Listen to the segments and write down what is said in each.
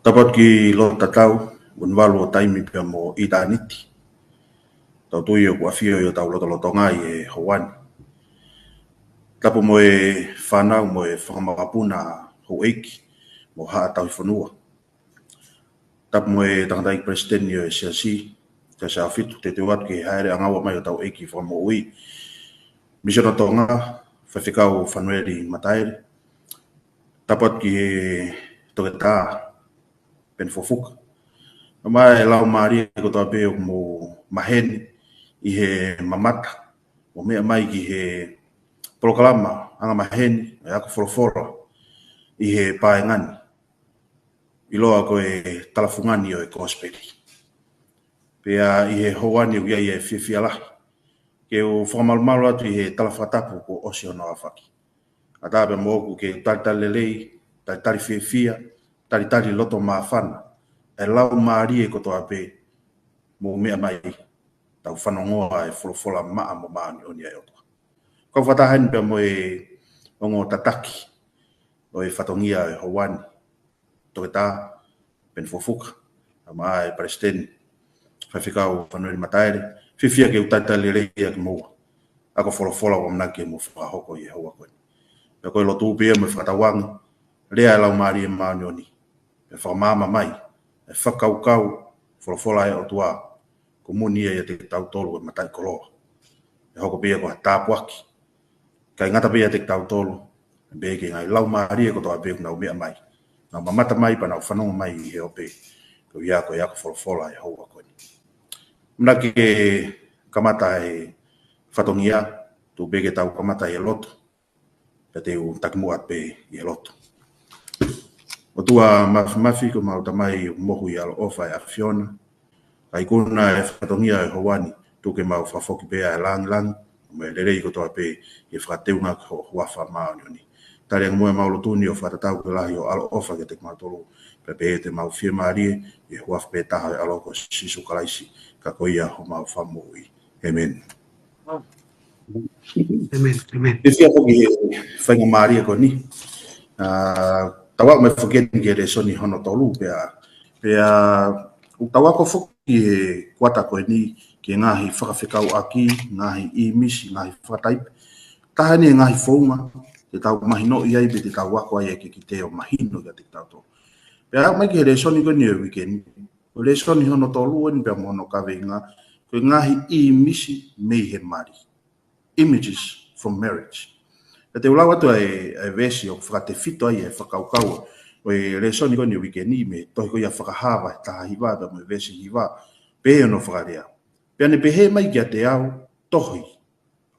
Dapat ki lo tatau unwalu o taimi pia mo itaniti. Tau tui o kuafio yo tau lotonga i Hawani. Tapu mo e whanau mo e whakamapuna ho eiki mo haa tau i whanua. Tapu mo e tangatai presidenti o e siasi ka sa fitu te te watu ki haere angawa mai o tau eiki whamo ui. Misona tonga whawhikau whanueri mataere. Tapat ki toke tā pen fofuka. Mai lau maari ko toa peo mo maheni i he mamata. O mea mai ki he proklama anga maheni e ako forofora i he paengani. I loa ko e talafungani o e kosperi. Pea i he hoani uia i e whiwhialahi. Ke o whakamalumalo atu i he talafatapu ko osio no awhaki. A tāpe moku ke talitalelei, talitali whiwhia, talitali loto maafana. E lau maari e kotoa pe mo mea mai tau whanongoa e wholofola maa mo maani o nia e otoa. Kau whatahani pia mo e ongo tataki o e whatongia e Hawani. Toke tā, pen fofuka, a maa e presidenti, whawhikau whanueri mataere, whiwhia ke utaitali reia ki moa. Ako wholofola wa mnake mo whakahoko i e haua koe. Pia koe lotu upia mo e whakatawanga, rea e lau maari e maani o ni. E whakamama mai, e whakaukau, wholofola e otua, ko muni e te tau tolu e matai koloa. E hoko pia ko tāpuaki. Kai ngata pia te tau tolu, e beke ngai lau maari e kotoa pia kuna umea mai. Nga mamata mai pa nau whanonga mai i he ope, ko ia ko iako wholofola e haua koe. Mna ke kamata e whatongia, tu beke tau kamata e loto, pe te u takimuat pe i loto. O tua mafi ko mau tamai mohu i alo ofa e Fiona. Kai kuna e whatongia e Hawani, tu ke mau whafoki pea e lang, me lerei ko toa pe i whateunga ko huafa maoni oni. Tare ang mua mau lotuni o whatatau ke lahi o alo ofa ke te kumatolo, pe pe te mau fia maarie, i huafa pe taha e alo ko sisu kalaisi, ka koia ho mau whamui. Amen. Amen. E fia hoki whainga maarie ko ni. Tawa me whakeni ke re soni hono tolu pea tawa ko whuki e kuata koe ni ki ngahi whakawhikau aki, ngahi i misi, ngahi whakataipe. Tahani e ngahi whaunga, te tau mahino i aibe te tau wako ai e ki te o mahino ka te tau tolu. Pea mai ki re soni koe ni e weekend, o re soni hono tolu ni pea mono kawe ngā, koe ngahi i misi mei he mari. Images from marriage. Te ulau atu e vesi o whakate fito ai e whakaukau o e resoni koni o wikeni me tohi ko ia whakahawa e taha hiwa da mo e vesi hiwa pehe no whakarea. Pea ne pehe mai ki a te au tohi.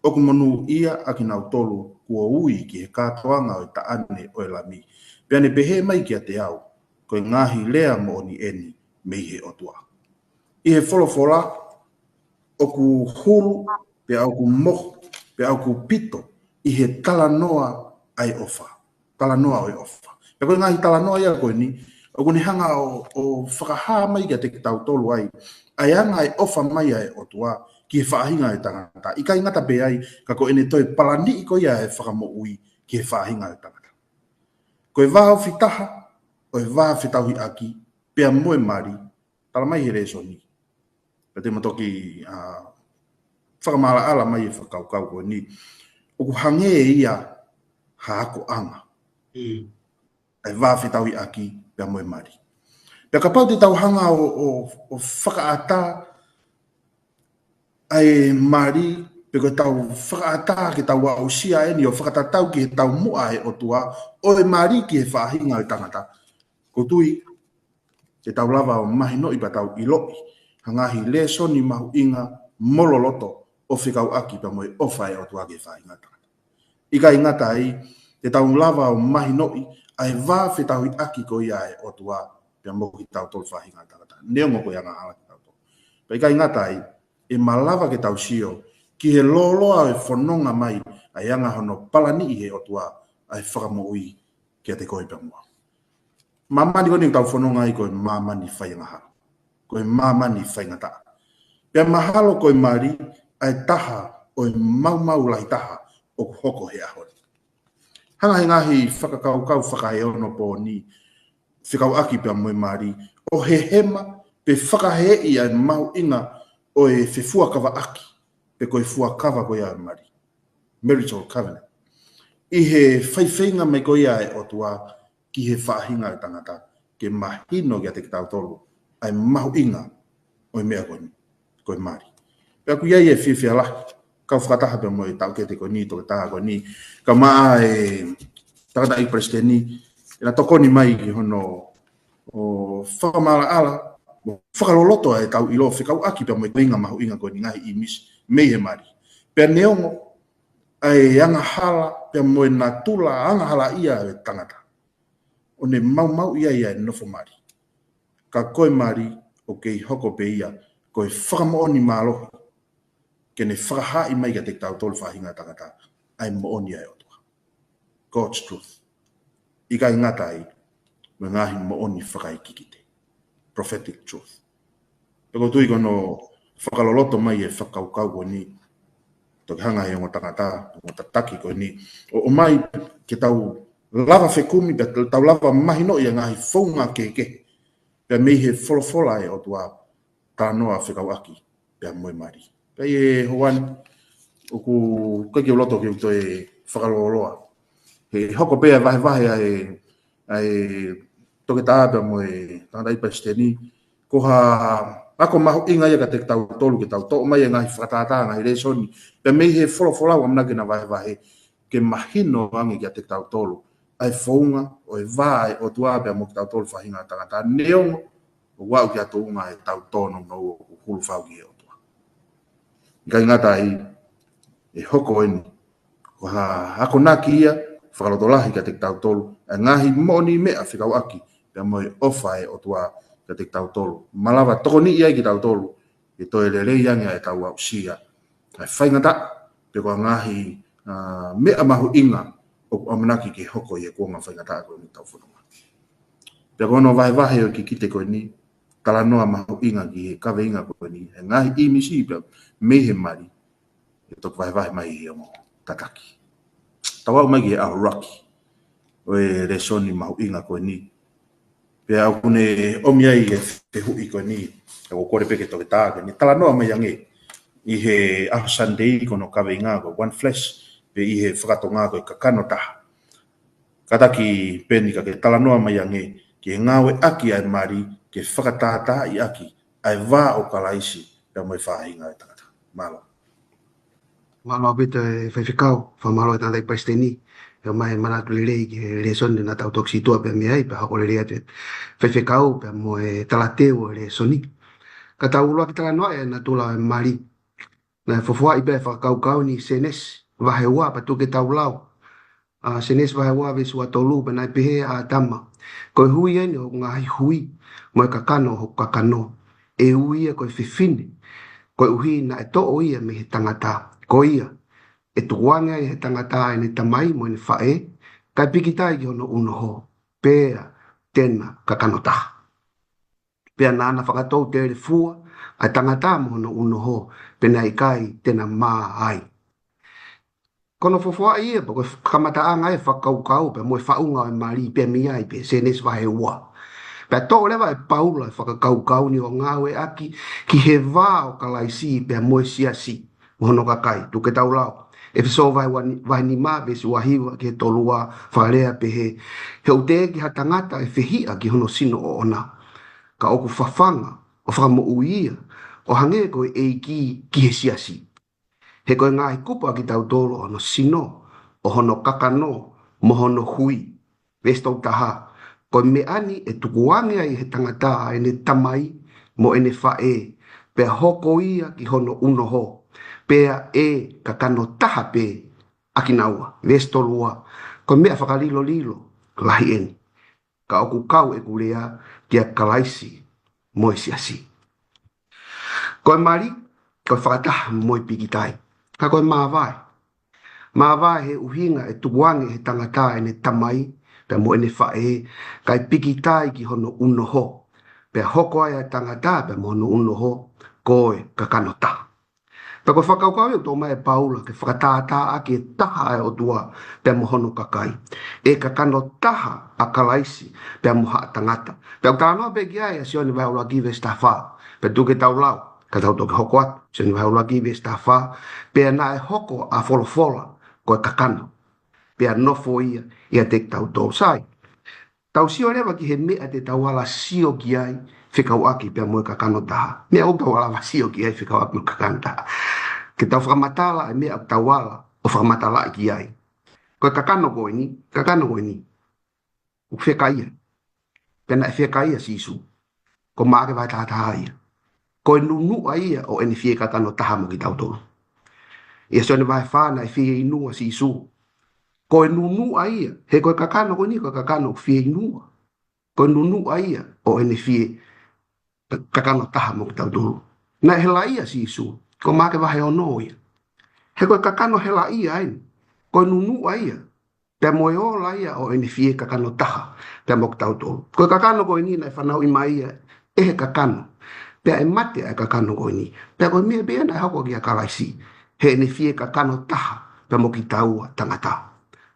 Oku monu ia aki nau tolu kua ui ki he kātoanga o e taane o e lami. Pea ne pehe mai ki a te au koe ngahi lea mo o ni eni mei he otua. I he wholofola oku huru pea oku mohu pea oku pito i he talanoa ai ofa. Talanoa ai ofa. E koe ngahi talanoa ia koe ni, o kone hanga o whakaha mai kia te tau tolu ai, ai anga ai ofa mai ai o tua, ki he whaahinga e tangata. I kai ngata pe ai, ka koe ne toi palani i koe ia e whakamo ui, ki he whaahinga e tangata. Koe wāo whitaha, o e wā whitauhi aki, pea moe mari, tala mai he reso ni. Pe te matoki whakamala ala mai e whakaukau koe ni, o ku hange ia haako anga. Ai wāwhitaui aki pia moe mari. Pia ka pau te tau hanga o whakaata ai mari, pia ko tau whakaata ki tau ausia eni o whakatatau ki he tau mua e o tua, o e mari ki he whaahinga o tangata. Ko tui, te tau lava o mahi no ipa tau iloi, hangahi le soni mahu inga mololoto o whikau aki pia moe ofa e o tua ki he whaahinga tangata. Ika ingata ai, te tau lava o mahi noi, ai wā whetau aki ko ia e o tua, pia moki tau tolu whahinga tangata. Neongo ko ia ngā hala ki tau tolu. Pa ika ingata ai, e malava ke tau sio, ki he loloa e whanonga mai, ai anga hono palani i he o tua, ai whakamo ui, kia te koe pia mua. Mamani koni tau whanonga i koe mamani whainga hala. Koe mamani whainga taa. Pia mahalo koe mari, ai taha, oi mau lai taha, o hoko he ahori. Hanga he ngahi whakakaukau whakahe ono po ni, whikau aki pia moe mari, o he hema pe whakahe i ai mau inga o e whifua kawa aki, pe koe fua kawa koe ai mari. Marital covenant. I he whaiwhainga me koe ai o tua ki he whahinga e tangata, ke mahino kia te kitau tolu, ai mau inga o e mea koe mari. Pea ku iai e whiwhia lahi, kau whakataha pe moe tau ke te koe ni, toke taha koe ni, ka maa e tangata i presidenti, ina tokoni mai ki hono o whakamala ala, o whakaloloto e tau ilo whikau aki pia moe inga mahu inga koe ni ngahi i mis, mei he mari. Pea neongo, ai anga hala, pia moe na tula, anga hala ia e tangata. O ne mau ia ia e nofo mari. Ka koe mari, o kei hoko pe ia, koe whakamooni mālohi, ke ne whakahai mai ka te tau tolu whahinga tangata, ai mooni ai otua. God's truth. I kai ngata ai, me ngahi mooni whakai kikite. Prophetic truth. Peko tui kono whakaloloto mai e whakaukau ko ni, toki hanga he o tangata, o tataki ko ni, o mai ke tau lava whekumi, tau lava mahino i a ngahi whaunga keke, pia mei he wholofola e otua tānoa whekau aki, pia moe mari. Pia e hoani, o ku kaki o loto ki uto e whakaloloa. He hoko pia vahe ai toke tāpia moe tangata ipa steni, koha ako mahu inga ia ka te tau tolu ke tau tō mai e ngahi whakatata ngahi resoni, pia mei he wholofola wa mnake na vahe ke mahino ange ki a te tau tolu, ai whaunga o e vai o tuapea mo ki tau tolu whahinga tangata neongo, o wau ki a tōunga e tau tōno no o hulu whau ki e o tua. Kai ngata i e hoko eni, ko ha ako naki ia, whakalotolahi ka te tau tolu, e ngahi moni mea whikau aki, pia moe ofa e o tua ka te tau tolu. Malawa toko ni ia ki tau tolu, e toi lelei anga e tau au sia. Ai whaingata, pe koa ngahi mea mahu inga, o amanaki ki hoko i e kuonga whaingata koe ni tau whanonga. Pea kono vahe o ki kite koe ni, kala noa mahu inga ki he kawe inga koe ni, e ngahi imisi pia mehe mari, e tok vahe mai i o tataki. Tawau mai ki e au raki, o e resoni mahu inga koe ni. Pea au kune omiai e te hui koe ni, e o kore peke toke tā koe ni, kala noa mai ange, i he aho Sunday kono kawe inga koe, one flesh, pe i he whakatonga koe kakano taha. Kataki peni ka ke talanoa mai ange, ki he ngawe aki ai mari, ke whakatata i aki, ai wā o kalaisi, pia moe whahinga e tangata. Malo. Malo apita e whaiwhikau, whamalo e tanda i paisteni, e mai manatu lirei ki he resoni na tau toksi tua pia mea i, pia hako lirei atu e whaiwhikau, pia moe talateo e resoni. Ka tau uloa ki talanoa e na tula e mari, na fofua i pia whakau ni senes, vahe ua pa tuke tau lau. Senes vahe ua visu a tolu, pa nai pehe a tama. Koe hui eni o ngahi hui, moe kakano ho kakano, e ui e koe whiwhine, koe uhi na e to o ia me he tangata, ko ia, e tuwanga i he tangata e ne tamai mo ne whae, kai pikitai ki hono uno ho, pēa, tena, kakano taha. Pēa nana whakatou te ere fua, a tangata mo hono uno ho, pēna i kai tena maa ai. Kono fofua ia, po koe kamata anga e whakaukau, pēa moe whaunga e mari, pēa mi ai, pēa senes vahe ua. Pea tō lewa e paula e whakakaukau ni o ngāwe aki ki he wā o kalaisi pea moe siasi mohono kakai, tuke tau lau. E whiso vai ni mā besi wahiwa ki he tolua wharea pe he ute ki hatangata e whihia ki hono sino o ona. Ka oku whawhanga o whakamo uia o hange koe e ki he siasi. He koe ngāi kupa ki tau tolo ono sino o hono kakano mohono hui. Vestou taha. Koe me ani e tukuange ai he tangata e ne tamai mo e ne whae. Pea hoko ia ki hono uno ho. Pea e kakano taha pe akinaua, vestolua. Koe mea whakalilo lilo, lahi eni. Ka oku kau e kurea kia kalaisi mo e siasi. Koe mari, koe whakataha mo e pikitai. Ka koe maawai. Maawai he uhinga e tukuange he tangata e ne tamai. Pea mo ene whae, kai pikitai ki hono uno ho. Pea hoko ai a tangata, pea mo hono uno ho, koe kakano taha. Pe ko whakaukau e tō mai paula ke whakatātā ake taha e o tua pe mohono kakai. E ka kano taha a kalaisi pe moha tangata. Pe o tānoa pe kia e sioni vai ula kiwe stafā. Pe tuke tau lau, ka tau toke hoko atu. Sioni vai ula kiwe stafā. Pe na e hoko a folofola ko e kakano. Pe a nofo ia te tau tō sai. Tau sio lewa ki he mea te tau ala sio ki ai whikau aki pia moe kakano taha. Mea o tau ala sio ki ai whikau aki mo kakano taha. Ke tau whakamatala e mea tau ala o whakamatala ki ai. Koe kakano koe ni, u whikaia. Pena e whikaia sisu. Ko maake vai tātaha ia. Koe nunu a ia o eni whie kakano taha mo ki tau tolu. Ia sone vai whana e whie inua sisu. Koe nunu a ia, he koe kakano koe ni, koe kakano whie inua. Koe nunu a ia o eni whie kakano taha mo ki tau tolu. Na he la ia sisu, ko maake vai ono ia. He koe kakano he la ia aini, koe nunu a ia. Pea moe o la ia o eni whie kakano taha, pea mo ki tau tolu. Koe kakano koe ni na e whanau ima ia, e he kakano. Pea e mate a kakano koe ni. Pea koe mea bea na e hako ki a kalaisi, he eni whie kakano taha, pea mo ki taua tangata.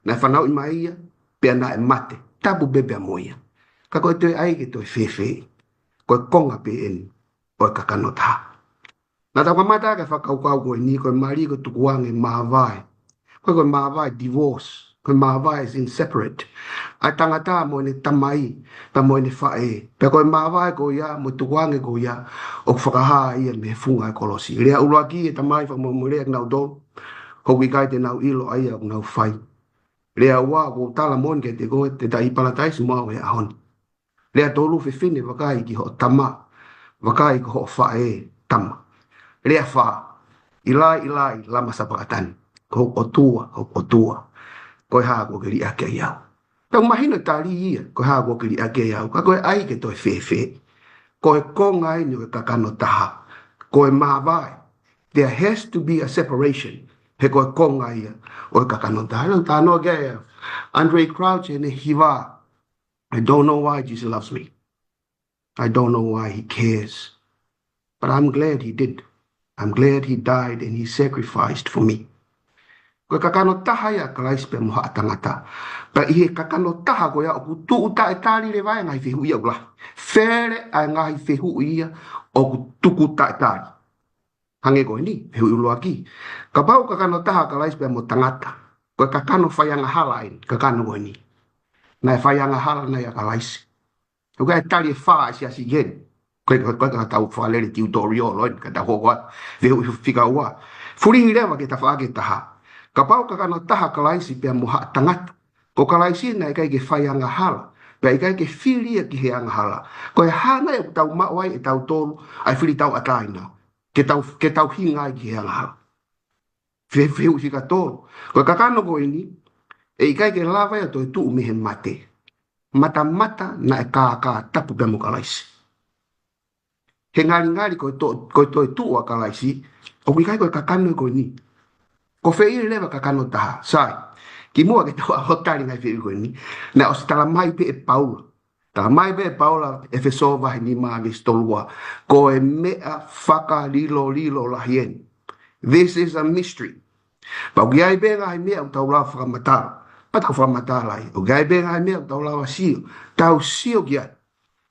Na whanau ima ia, pia na e mate, tabu bebe a moia. Ka koe toi aike toi whewhe, koe konga pe eni, oe kakano taha. Na tau kamata ka whakaukau koe ni, koe mari ko tukuange maavai. Koe maavai divorce, koe maavai is inseparate. Ai tangata mo ne tamai, pa mo ne whae. Pia koe maavai ko ia, mo tukuange ko ia, o whakahaa ia me funga e kolosi. Rea uruaki e tamai wha mo murea nau do, hoki kai te nau ilo aia o nau whai. Lea ua ko tala mon ke te koe te tai palataisi mau e ahon. Lea tolu whiwhine wakai ki ho tama, wakai ki ho whae tama. Lea wha, ilai, lama sapakatani. Ko o tua, koe haa ko kiri ake iau. Tau mahina tali ia, koe haa ko kiri ake iau. Ka koe ai ke toi whewhe. Koe konga inu e kakano taha. Koe maavai. There has to be a separation. He koe konga ia o e kakano taha. Tānoa gea Andre Crouch e ne hiwa. I don't know why Jesus loves me. I don't know why he cares. But I'm glad he did. I'm glad he died and he sacrificed for me. Koe kakano taha ia kalais pe moha atangata. Pa ihe kakano taha koe a oku tuu ta e tali le vai ngai whihu ia ula. Fere a ngai whihu ia oku tuku ta e tali. Hange koe ni, heu ulu aki. Ka pau kakano taha kalais pe mo tangata. Koe kakano whaianga hala in, kakano koe ni. Na e whaianga hala na ia kalais. Koe e tali e whaa si asi gen. Koe ka tau whalere tiutorio loin, ka tau hoa, vehu whika ua. Furingi rewa ke ta whaake taha. Ka pau kakano taha kalaisi pe mo ha tangata. Ko kalaisi na e kai ke whaianga hala. Pe e kai ke whiria ki he anga hala. Koe hana e tau mawai e tau tolu, ai whiri tau atai nao. Ke tau hinga ki he anga hala. Whewhu si ka tōru. Koe kakano koe ni, e ikai ke lawa e toi tuu mehe mate. Mata na e kā tapu pe mo kalaisi. He ngari koe toi tuu a kalaisi, o ikai koe kakano koe ni. Ko whei lewa kakano taha, sai. Ki mua ke tau a hotari ngai whei koe ni, na o si tala mai pe e paula. Tala mai pe e paula e wheso vahi ni maa vistolua. Ko e mea whaka lilo lahien. This is a mystery. Pau ki ai benga ai mea o tau lau whakamatala. Pa tau whakamatala ai. O ki ai benga ai mea o tau lau a sio. Tau sio ki ai.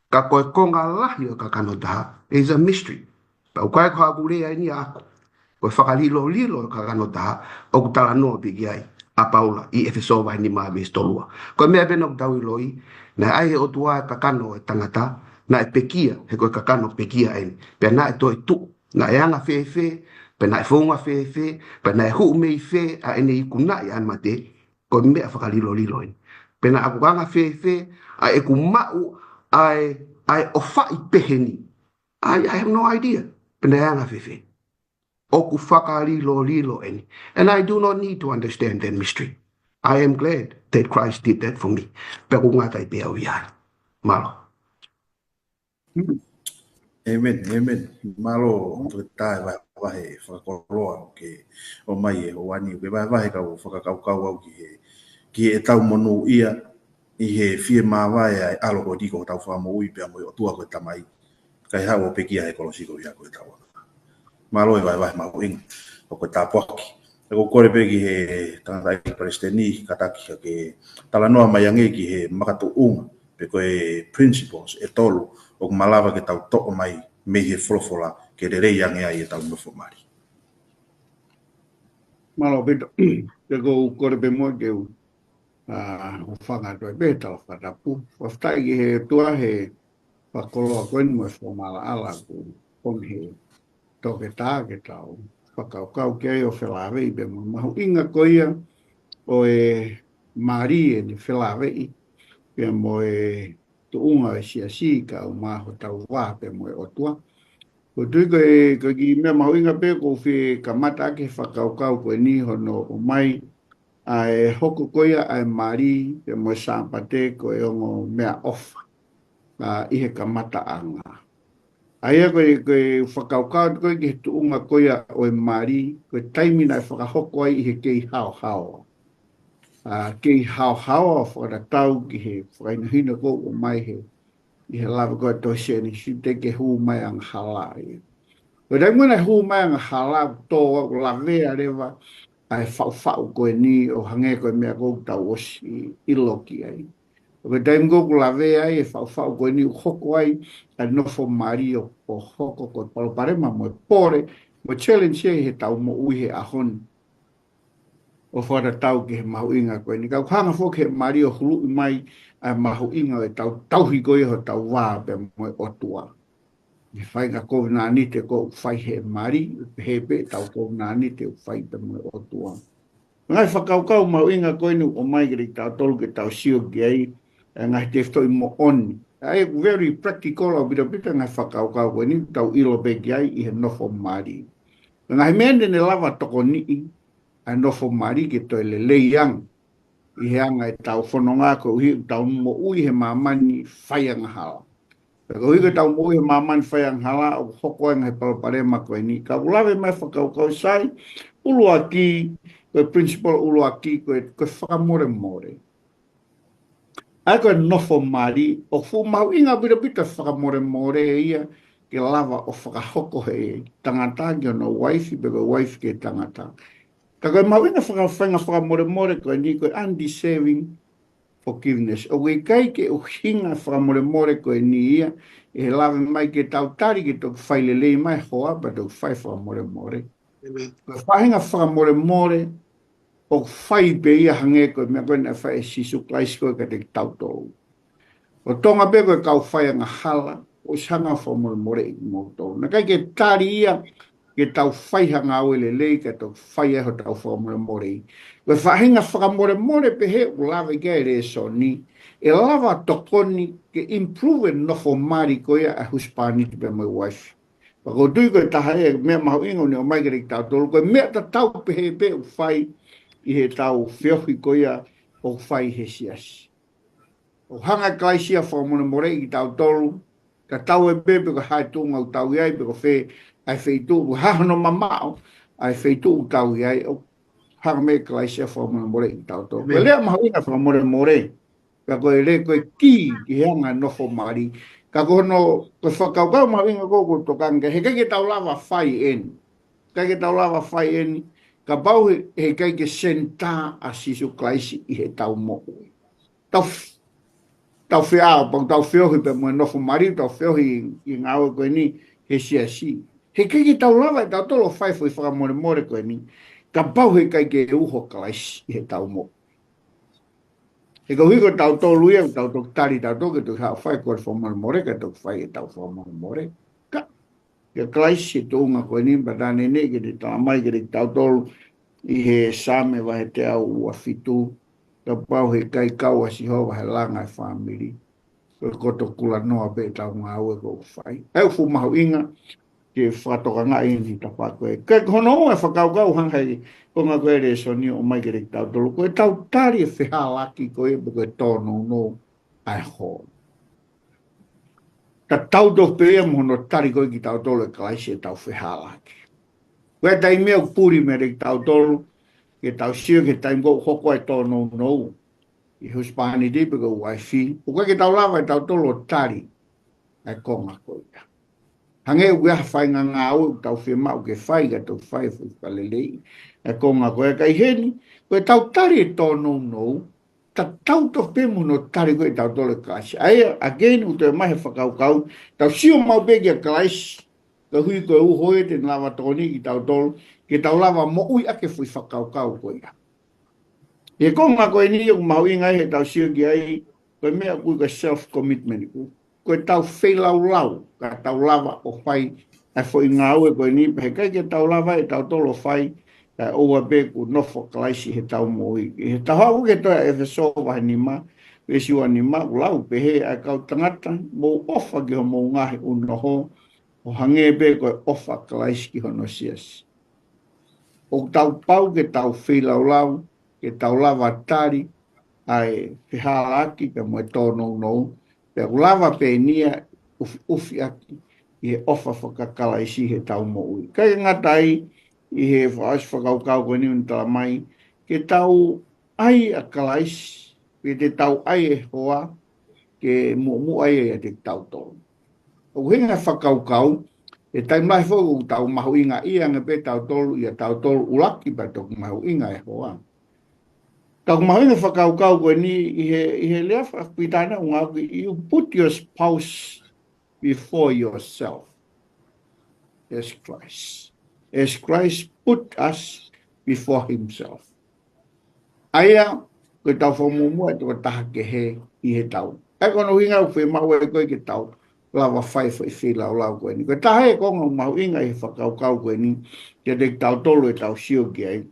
Ka koe konga lahi o kakano taha. It is a mystery. Pau kai ko hakurea ai ni ako. Koe whakalilo o kakano taha. O ku tala noa pi ki ai. A paula i efeso vai ni maa vistolua. Koe mea bena o tau iloi. Na ai he o tua e kakano e tangata. Na e pekia. He koe kakano pekia ai. Pea na e toi tu. Na e anga whewhe. Pena e whonga whewhe, pena e huu mei whe, a ene i kunai an mate, ko mea whakalilo in. Pena a kukanga whewhe, a e ku mau, ai o whai peheni. I have no idea. Pena e anga whewhe. O ku whakalilo eni. And I do not need to understand that mystery. I am glad that Christ did that for me. Pea ku ngatai pea o iai. Malo. Amen. Malo, tu tai vai whakakoroa ke o mai e o wani ke vai ka o whakakaukau au ki e tau monu ia i he fie mawai ai alo ko diko tau wha mo ui pia mo o tua koe tamai kai hao pekia he kolosiko ia koe tau. malo e vai mau ing o ko tapoki e ko kore pe ki he tanga i presteni kataki ke tala noa mai ange ki he makatu unga pe ko e principles e tolu o malava ke tau to mai me he folofola ke re yang ai e tau no fomari malo bito te ko kore pe mo ke o whanga toi beta o whatapu whaftai ki he tua he whakoloa koen mo e whamala ala ku pon he toke tā ke tau whakaukau ke ai o whelawei pe mo mahu inga koia o e Marie ni whelawei pe mo e tuunga e si ka o maho tau wā pe mo e otua. Ko tui ko ki mea mahu inga pe ko whi ka mata ake whakaukau koe ni hono o mai a e hoko koia a e Marie pe mo e sāpate ko e ongo mea ofa a ihe ka mata anga. Aia koe whakaukau koe ki he tuunga koia o e Marie koe taimina e whakahoko ai ihe kei hao hao. Kei hao hao a whakatau ki he whakainahina ko o mai he i he lava koe toi se ni si te ke hu mai ang hala i. Koe rei muna hu mai ang hala tō o lavea rewa ai whau koe ni o hange koe mea kou tau osi iloki ai. Koe rei mgo ku lavea ai e whau koe ni hoko ai a nofo mari o hoko koe paloparema mo e pore mo challenge he tau mo uihe ahon. O whara tau ki he mahu inga koe ni. Kau hanga fo ke mari o hulu mai a mahu inga e tau tauhi koe ho tau wā pe mo e otua. Ni whai ka kou nā ni te kou whai he mari, he pe tau kou nā ni te whai pe mo e otua. Ngai whakaukau mahu inga koe ni o mai kiri tau tolu ke tau sio ki ai, ngai te whtoi mo oni. Ai very practical au bita ngai whakaukau koe ni tau ilo pe ki ai i he nofo mari. Ngai mende ne lava toko ni i, a nofo mari ke toi le leiang i he anga e tau whanonga ko uhi tau mo ui he mamani whaianga hala. Ko uhi ke tau mo ui he mamani whaianga hala o hoko anga he palaparema koe ni. Ka ulawe mai whakaukau sai, ulua ki, koe principal ulua ki, koe whakamore more. Ai koe nofo mari, o fu mau inga bita whakamore more ia, ke lava o whakahoko he tangata ki ono waifi, beko waifi ke tangata. Ka koe mawina whakamore koe ni koe undeserving forgiveness. O koe kai ke o hinga whakamore koe ni ia, e he lawe mai ke tau tari ke tōku whailelei mai hoa, pa tōku whai whakamore. Koe whahinga whakamore, o whai pe ia hange koe mea koe na whai e sisu klaisi koe ka te tau tōu. O tonga pe koe kau whai anga hala, o sanga whakamore i mō tōu. Na kai ke tari ia, ke tau whaihanga au ele lei, ke tau whaiaho tau whakamore. Koe whahinga whakamore pe he o lawe kia re so ni, e lava tokoni ke improve nofo mari koea a huspani te pe mai waifi. Pako tui koe taha e mea mahu ingo ni o mai kere ki tau tolu, koe mea ta tau pe he pe o whai i he tau whiohi koea o whai he siasi. O hanga klaisia whakamore ki tau tolu, ka tau e pepe ko hai tūnga o tau iai, pe ko whee ai feitu u hahano mamao, ai feitu u tau iai, o hanga me klaisia whakamore ki tau tolu. Koe lea mahu inga whakamore, ka koe le koe ki hanga nofo mari, ka koe no, koe whakaukau mahu inga koko tokanga, he kai ke tau lava whai eni, kai ke tau lava whai eni, ka bau he kai ke senta a sisu klaisi i he tau mo'u. Tau whiao, pang tau whiohi pe mua nofo mari, tau whiohi i ngāua koe ni, he siasi. He kai ke tau lava e tau tolo whai fui whakamore koe ni, ka bau he kai ke uho klaisi i he tau mo'u. E ka huiko tau tolu ia, tau tok tari tau toke, tu hao whai koe whakamore, ka tok whai e tau whakamore. Ka, ka klaisi tu unga koe ni, patane ne, ke te tau mai, ke te tau tolu, i he same wa he te au ua fitu, ka pau he kai kau asi hoa he langa e whamiri. Ko koto kula noa pe tau ngā ue ko whai. Au fu mahu inga, ke whatoka ngā ini ta whakoe. Kai hono e whakaukau hanghai, ko ngā koe re so ni o mai kere tau tolu. Koe tau tari e whiha laki koe, koe tōno no ai ho. Ta tau do pe e mono tari koe ki tau tolu e klaisi e tau whiha laki. Koe tai mea puri me re tau tolu, ke tau sio ke tai mgo hoko e tōno no. I huspani di peko waifi. O koe ke tau lava e tau tolu o tari, ai konga koe. hange ua whai ngā au tau whi mau ke whai ka tau whai whalelei. E ko ngā koe kai heni, koe tau tari e tōnou nou, ta tau to pemu no tari koe tau tole kasi. Aia, again, u te mahe whakaukau, tau sio mau pegi a klaisi, ka hui koe uhoe te lava tōni ki tau tolu, ke tau lava mo ui ake fui whakaukau koe ia. E ko ngā koe ni o mau ingai he tau sio ki ai, koe mea koe ka self-commitment koe. Koe tau whelau lau, ka tau lava o whai, ai fo i ngā ue koe ni, he kai ke tau lava e tau tolo whai, ka oua be ku nofo klaisi he tau moi. He tau hau ke toa e wheso wahi ni ma, wesiwa ni ma, lau pe he a kau tangata, mo ofa ki ho mo ngahi unoho, o hange be koe ofa klaisi ki hono sias. O tau pau ke tau whilau lau, ke tau lava tari, ai whihalaki pe mo e tōnou nou, pe lava pe nia ufi aki, i he ofa whakakalaisi he tau moi. Kai ngatai, i he whaas whakaukau koe ni un tala mai, ke tau ai a kalaisi, ke te tau ai e hoa, ke mu ai e te tau tō. O hinga whakaukau, e taim lai whoku tau mahu inga ia nga pe tau tolu, ia tau tolu ulaki pa toku mahu inga e hoa. Tau mahu inga whakaukau koe ni, i he lea whakapitana unga, you put your spouse before yourself, as Christ. As Christ put us before himself. Aia, koe tau whamumua e tō taha ke he i he tau. E kono hinga u whi mau e koe ke tau lava whai whi lau lau koe ni. Koe taha e konga mau inga i whakaukau koe ni, ke te tau tolu e tau sio ki ai.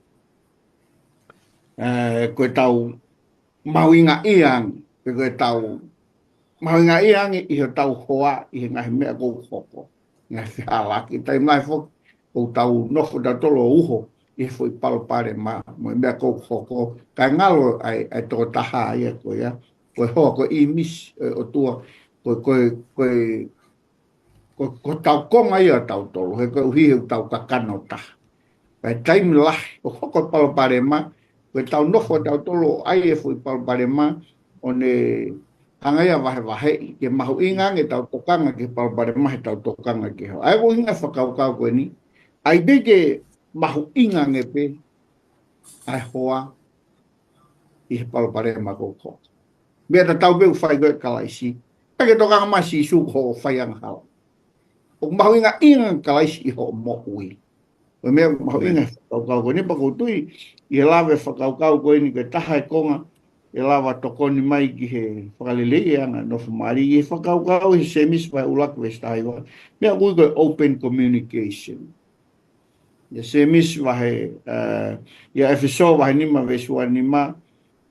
Koe tau mau inga iang, koe tau mau inga iang i he tau hoa i he ngahi mea kou hoko. Ngahi whihalaki, tai mai whoku. O tau nofo da tolo uho, i fwoi palpare ma, mo mea kou hoko, kai ngalo ai tō taha ia koe ia, koe hoa koe i mis o tua, koe tau konga ia tau tolo, he koe uhi heu tau kakano taha. Kai taimi lahi, o hoko palpare ma, koe tau nofo da tolo ai e fwoi palpare ma, o ne hanga ia wahe, ke mahu inga nge tau tokanga ke palpare ma he tau tokanga ke ho. Ai ko hinga whakaukau koe ni, ai beke mahu inga ngepe, ai hoa, i he palpare ma koko. Bea ta tau beu whai goe kalaisi, ake tokanga masi i suku ho whai ang hao. O mahu inga kalaisi i ho mo ui. O mea mahu inga whakaukau koe ni pakoutui, i he lawe whakaukau koe ni koe taha e konga, e lawa tokoni mai ki he whakalelei anga no whamari, i he whakaukau he semis vai ulaku e stai koe. Mea kui koe open communication. Ya semis wahe ya efiso wahe nima vesua nima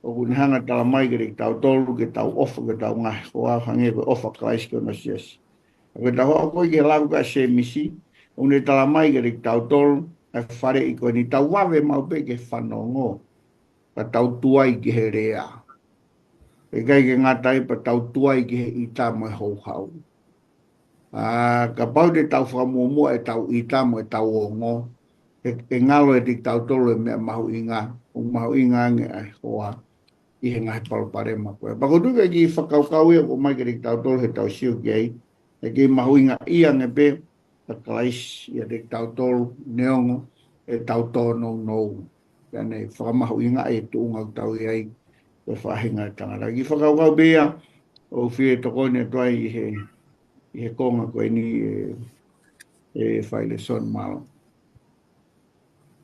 o kunihanga tala mai ke tau tolu ke tau ofa ke tau ngahi koa hange ke ofa krais ke ono sias. Ke tau hoa koe ke lagu ka semisi une tala mai ke tau tolu e whare i koe ni tau wawe mau pe ke whanongo pa tau tuai ke he rea. E kai ke ngatai pa tau tuai ke he ita mo e hou hau. Ka pau te tau whamumua e tau ita mo e tau ongo. E ngalo e tik tau tolo e mea mahu inga nge ai hoa i he ngahi palpare ma koe. Pakotu ke ki whakaukau e o mai ke tik tau tolo he tau sio ki ai, e ki mahu inga ia nge pe, ta kalais i a tik tau tolo neongo e tau tono nou. Kane whakamahu inga e tuunga tau i ai, e whahinga tangara. Ki whakaukau bea, o whie toko ne tuai i he konga koe ni e whaile son malo.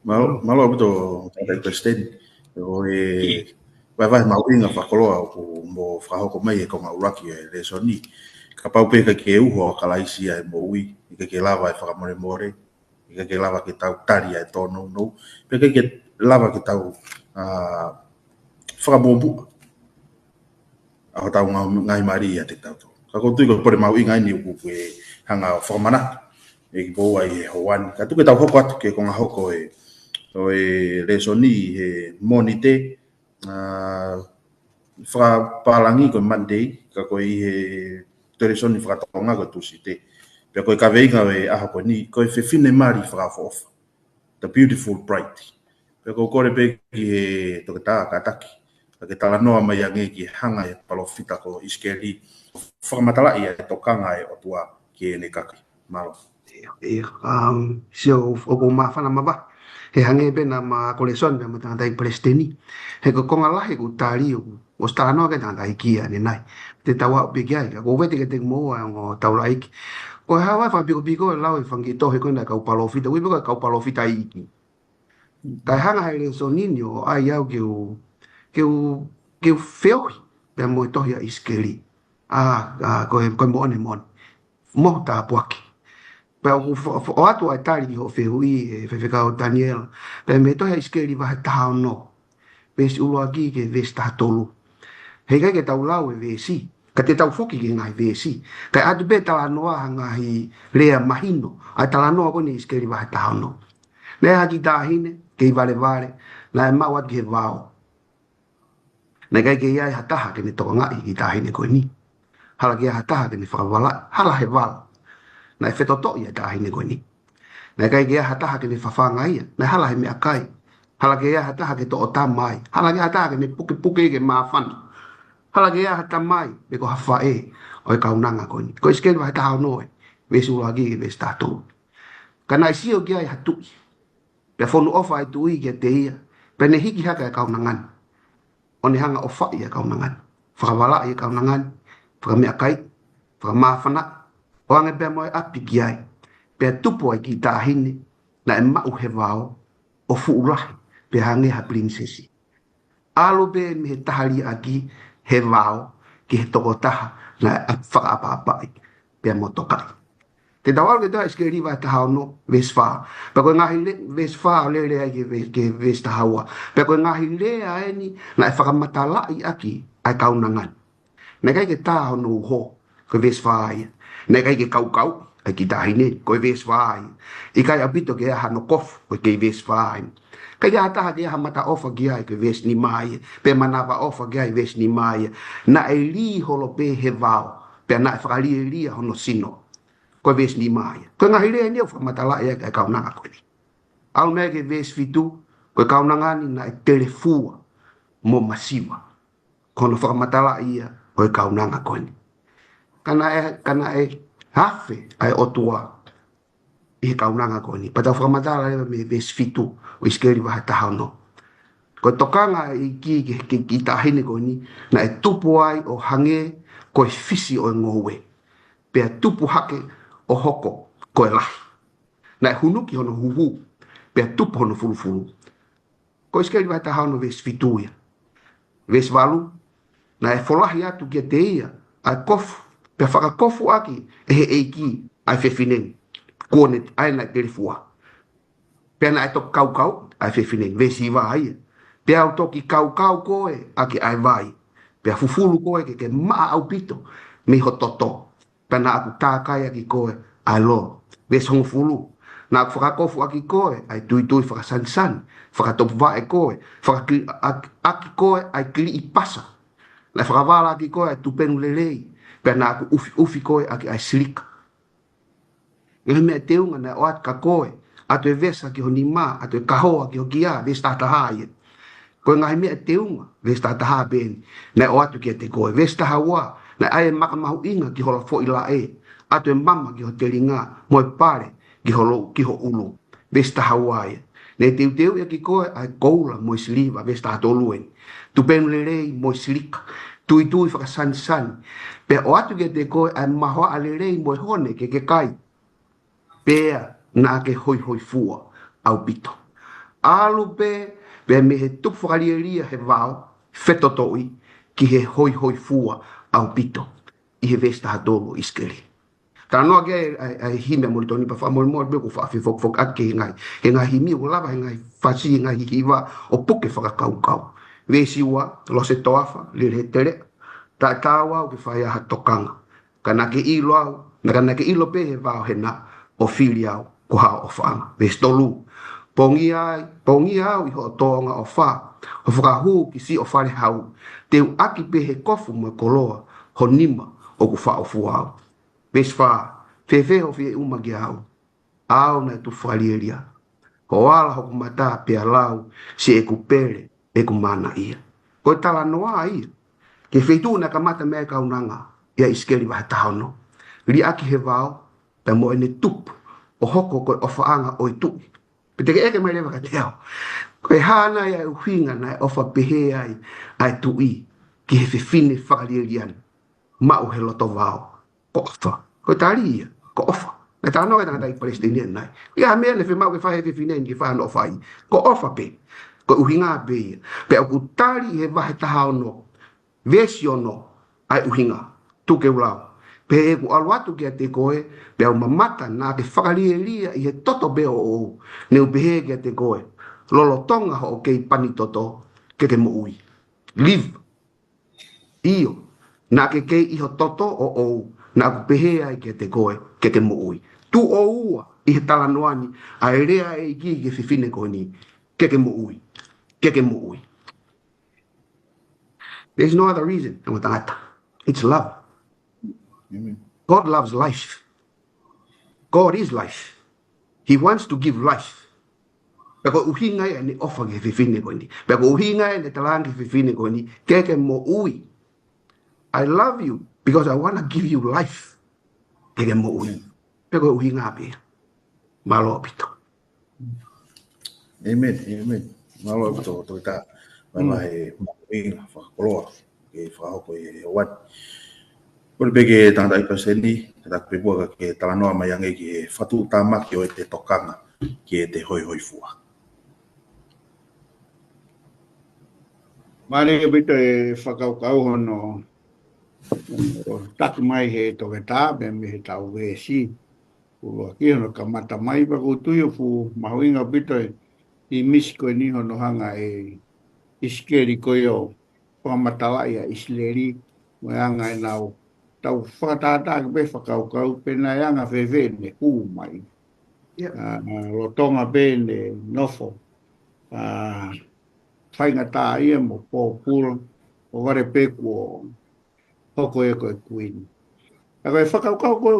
Malo beto tai president o vai mau inga whakoloa o mo whahoko mai e konga uraki e le soni ka pau pe ka ke uho kalaisi e mo ui i ke lava e whakamore more i ke lava ke tau tari e tono no pe ke lava ke tau whakamombu a tau ngai mari e te tau ka ko tui ko pore mau inga ni uku e hanga whakamana e ki boa i e hoan ka tu ke tau hoko atu ke konga hoko e o e le soni he monite fra palangi ko Monday ka ko i he le soni fra tonga ko tusite pe ko ka veinga e a ko ni ko fe fine mari fra of the beautiful bright pe ko ko be ki he to ka taki ke tala noa mai ange ki hanga e palofita ko iskeli fra matala i e tokanga e otua ki ne kaki Mau. Sio o ko mafana maba he hange be na ma koleson be mata dai presteni he ko konga la he ko tali o sta no ke tanda ikia ni nai te tawa be kia ko vete ke te mo a ngo taula iki ko ha wa fa bi ko la o fangi to he ko na ka palo fita wi ko ka palo fita iki kai hanga he le soninho ai au que o feo pe mo to ya iskeli ko mo ne mon mo ta poaki pe o atu ai tali ho fe hui fe ka o Daniel pe me to ya iskeli va ta no pe si ulo aki ke vesta tolu he ke tau lau e vesi ka te tau foki ke ngai vesi ka atu be tala noa hanga hi lea mahino ai tala noa ko ni iskeli va ta no le ha ki ta hine ke vale vale na ma wa ke vao na kai ke ia hataha ke ni to nga i ta hine ko ni hala ke hataha ke ni whakawala hala he wala na e whetoto ia ta hine ko ni na kai ke ia hataha ke ni whawhanga ia na hala he mea kai hala ke ia hataha ke to o ta mai hala ke hataha ke ni puke puke ke maafana hala ke ia hata mai me ko hawha e o e kaunanga ko ni ko iskeli wa hataha o noe vesi ulo agi ke vesi tātou kana isi o kia i hatu pe fonu ofa i tui ke te ia pe ne hiki haka e kaunangan o ne hanga ofa i e kaunangan whakawala i e kaunangan whakamea kai whakamawhana o ange pe moe api ki ai pe tupo ai ki tāhine na e mau he wao o fuurahi pe hange ha prinsesi alo pe me he tahali aki he wao ki he toko taha na whakaapa pe mo tokai te tawal ke ta iskeri va ta hauno vesfa pe ko ngahi le vesfa le le ai ke vesta hawa pe ko ngahi le ai ni na fa matala i aki ai kaunangan ne kai ke ta no ho ko vesfa ai ne kai ke kau ai ki ta hine ko vesfa ai i kai apito ke ha no kof ko ke vesfa ai kai ya ta ke ha mata ofa ki ai ke ves ni mai pe manava ofa ki ai ves ni mai na e li holo pe he vao pe na fa li hono sino ko ves ni mai ko nga hile ni fa matala ya ka kaunanga ko ni al me ke ves fitu ko kaunanga ni na telefua mo masiva ko no fa matala ia ko kaunanga ko ni kana e hafe ai otua e kaunanga ko ni pata fa matala me ves fitu o iskeri va ta hano ko tokanga i ki ta hine ko ni na e tupu ai o hange ko fisi o ngowe pe tupu hake o hoko ko e lahi. Na e hunuki hono huhu, pe tupu hono fulufulu. Ko iskeli vai taha hono ves fituia. Ves valu, na e folahi atu kia te ia, ai kofu, pe whakakofu aki, e he eiki, ai whewhineng. Kone, ai na telefua. Pe na e tok kau, ai whewhineng, ves iwa aia. Pe au toki kau koe, aki ai vai. Pe a fufulu koe ke maa au pito, mi ho toto. Pena aku tākai aki koe, ai lo, ves hongo fulu. Na aku whakakofu aki koe, ai tui whakasansan, whakatopu vae koe, aki koe, ai kiri i pasa. Na whakawala aki koe, ai tupenu lelei, pena aku ufi koe, aki ai silika. Ngehi mea teunga na oat ka koe, atu e vesa ki ho ni maa, atu e kahoa ki ho kia, ves tātaha ia. Koe ngahi mea teunga, ves tātaha beni, na oatu ki te koe, ves taha waa, na ai makamahu inga ki hola fo ila atu e mama ki ho telinga mo e pare ki ho ulu vesta hawaii ne teu ya ki koe ai koula mo siliva vesta toluen tu pen lelei mo silika tui san pe o atu ki te koe ai maho a lelei mo hone ke kai pe na ke hoi fua au pito alu pe me he tupu whakarieria he vao fetotoi ki he hoi fua au pito i he vesta hatolo iskeli. Ta no ke ai hime mo toni pa fa mo be ko fa fi fok ake ngai himi o lava ngai fasi ngai hiwa o puke fa kau vesi wa lo se toafa le tere ta tawa o ke fa ya hatokanga kana ke ilo na kana ke ilo pe va o hena o filia ko ha o fa vestolu pongi ai ho tonga o fa o fa hu ki si o fa le hau te aki pe he kofu mo koloa ho nima o ku fa o fuau vesfa fefe o fi uma giau au na tu falieria ko ala ho mata pe alau se e kupele e kumana ia ko tala noa ia ke feitu na kamata me ka unanga ia iskeli va tahono li aki he vao pe mo ene tupu o hoko ko o faanga o tu pe te eke mai leva ka te au ko e hana ia uhinga na o fa pehe ai tu i ki he fine whakalierian ma o he loto vao ko ofa ko tari ia ko ofa na tano e tanga i Palestinian nai ia me le fe mau ke fa he fine ki fa no fai ko ofa pe ko uhinga pe pe o tari he va ta no versiono ai uhinga tu ke ulau pe e ku aluatu ki a te koe pe au mamata na te whakalielia i he toto beo o ne u pehe ki a te koe lolo tonga ho o kei pani toto ke ke mo ui live io na ke kei iho toto o na ku pehe ai ki a te koe ke ke mo ui tu o ua i he talanoani a e rea e ki ke whiwhine koe ni ke ke mo ui ke ke mo ui there's no other reason it's love. Amen. God loves life. God is life. He wants to give life. Pero uhinga e ni ofa ke fifine ko ni. Pero uhinga e ni talang ke fifine ko ni. Keke mo ui. I love you because I want to give you life. Keke mo ui. Pero uhinga pe. Malo pito. Amen. Amen. Malo to ta. Mai mai fa koloa ke fa ko e wat. Por bege tanda i paseni, ta pe boa ke tala noa mai ange ki fatu tama ki o te tokanga ki te hoi hoi fua. Mare bito e whakaukau hono taku mai he toke tā, me me he tau wēsi. Ua ki hono ka mata mai pa kutuio fu mahuinga bito i misiko ni hono hanga e iskeri koe o whamatalai a isleri mo anga e nau tau whakatata ke pe whakaukau pe na anga whewe ne ku mai. Rotonga pe ne nofo. Whainga tā ia mo pōpura o ware peku o hoko e koe kuini. A koe whakaukau koe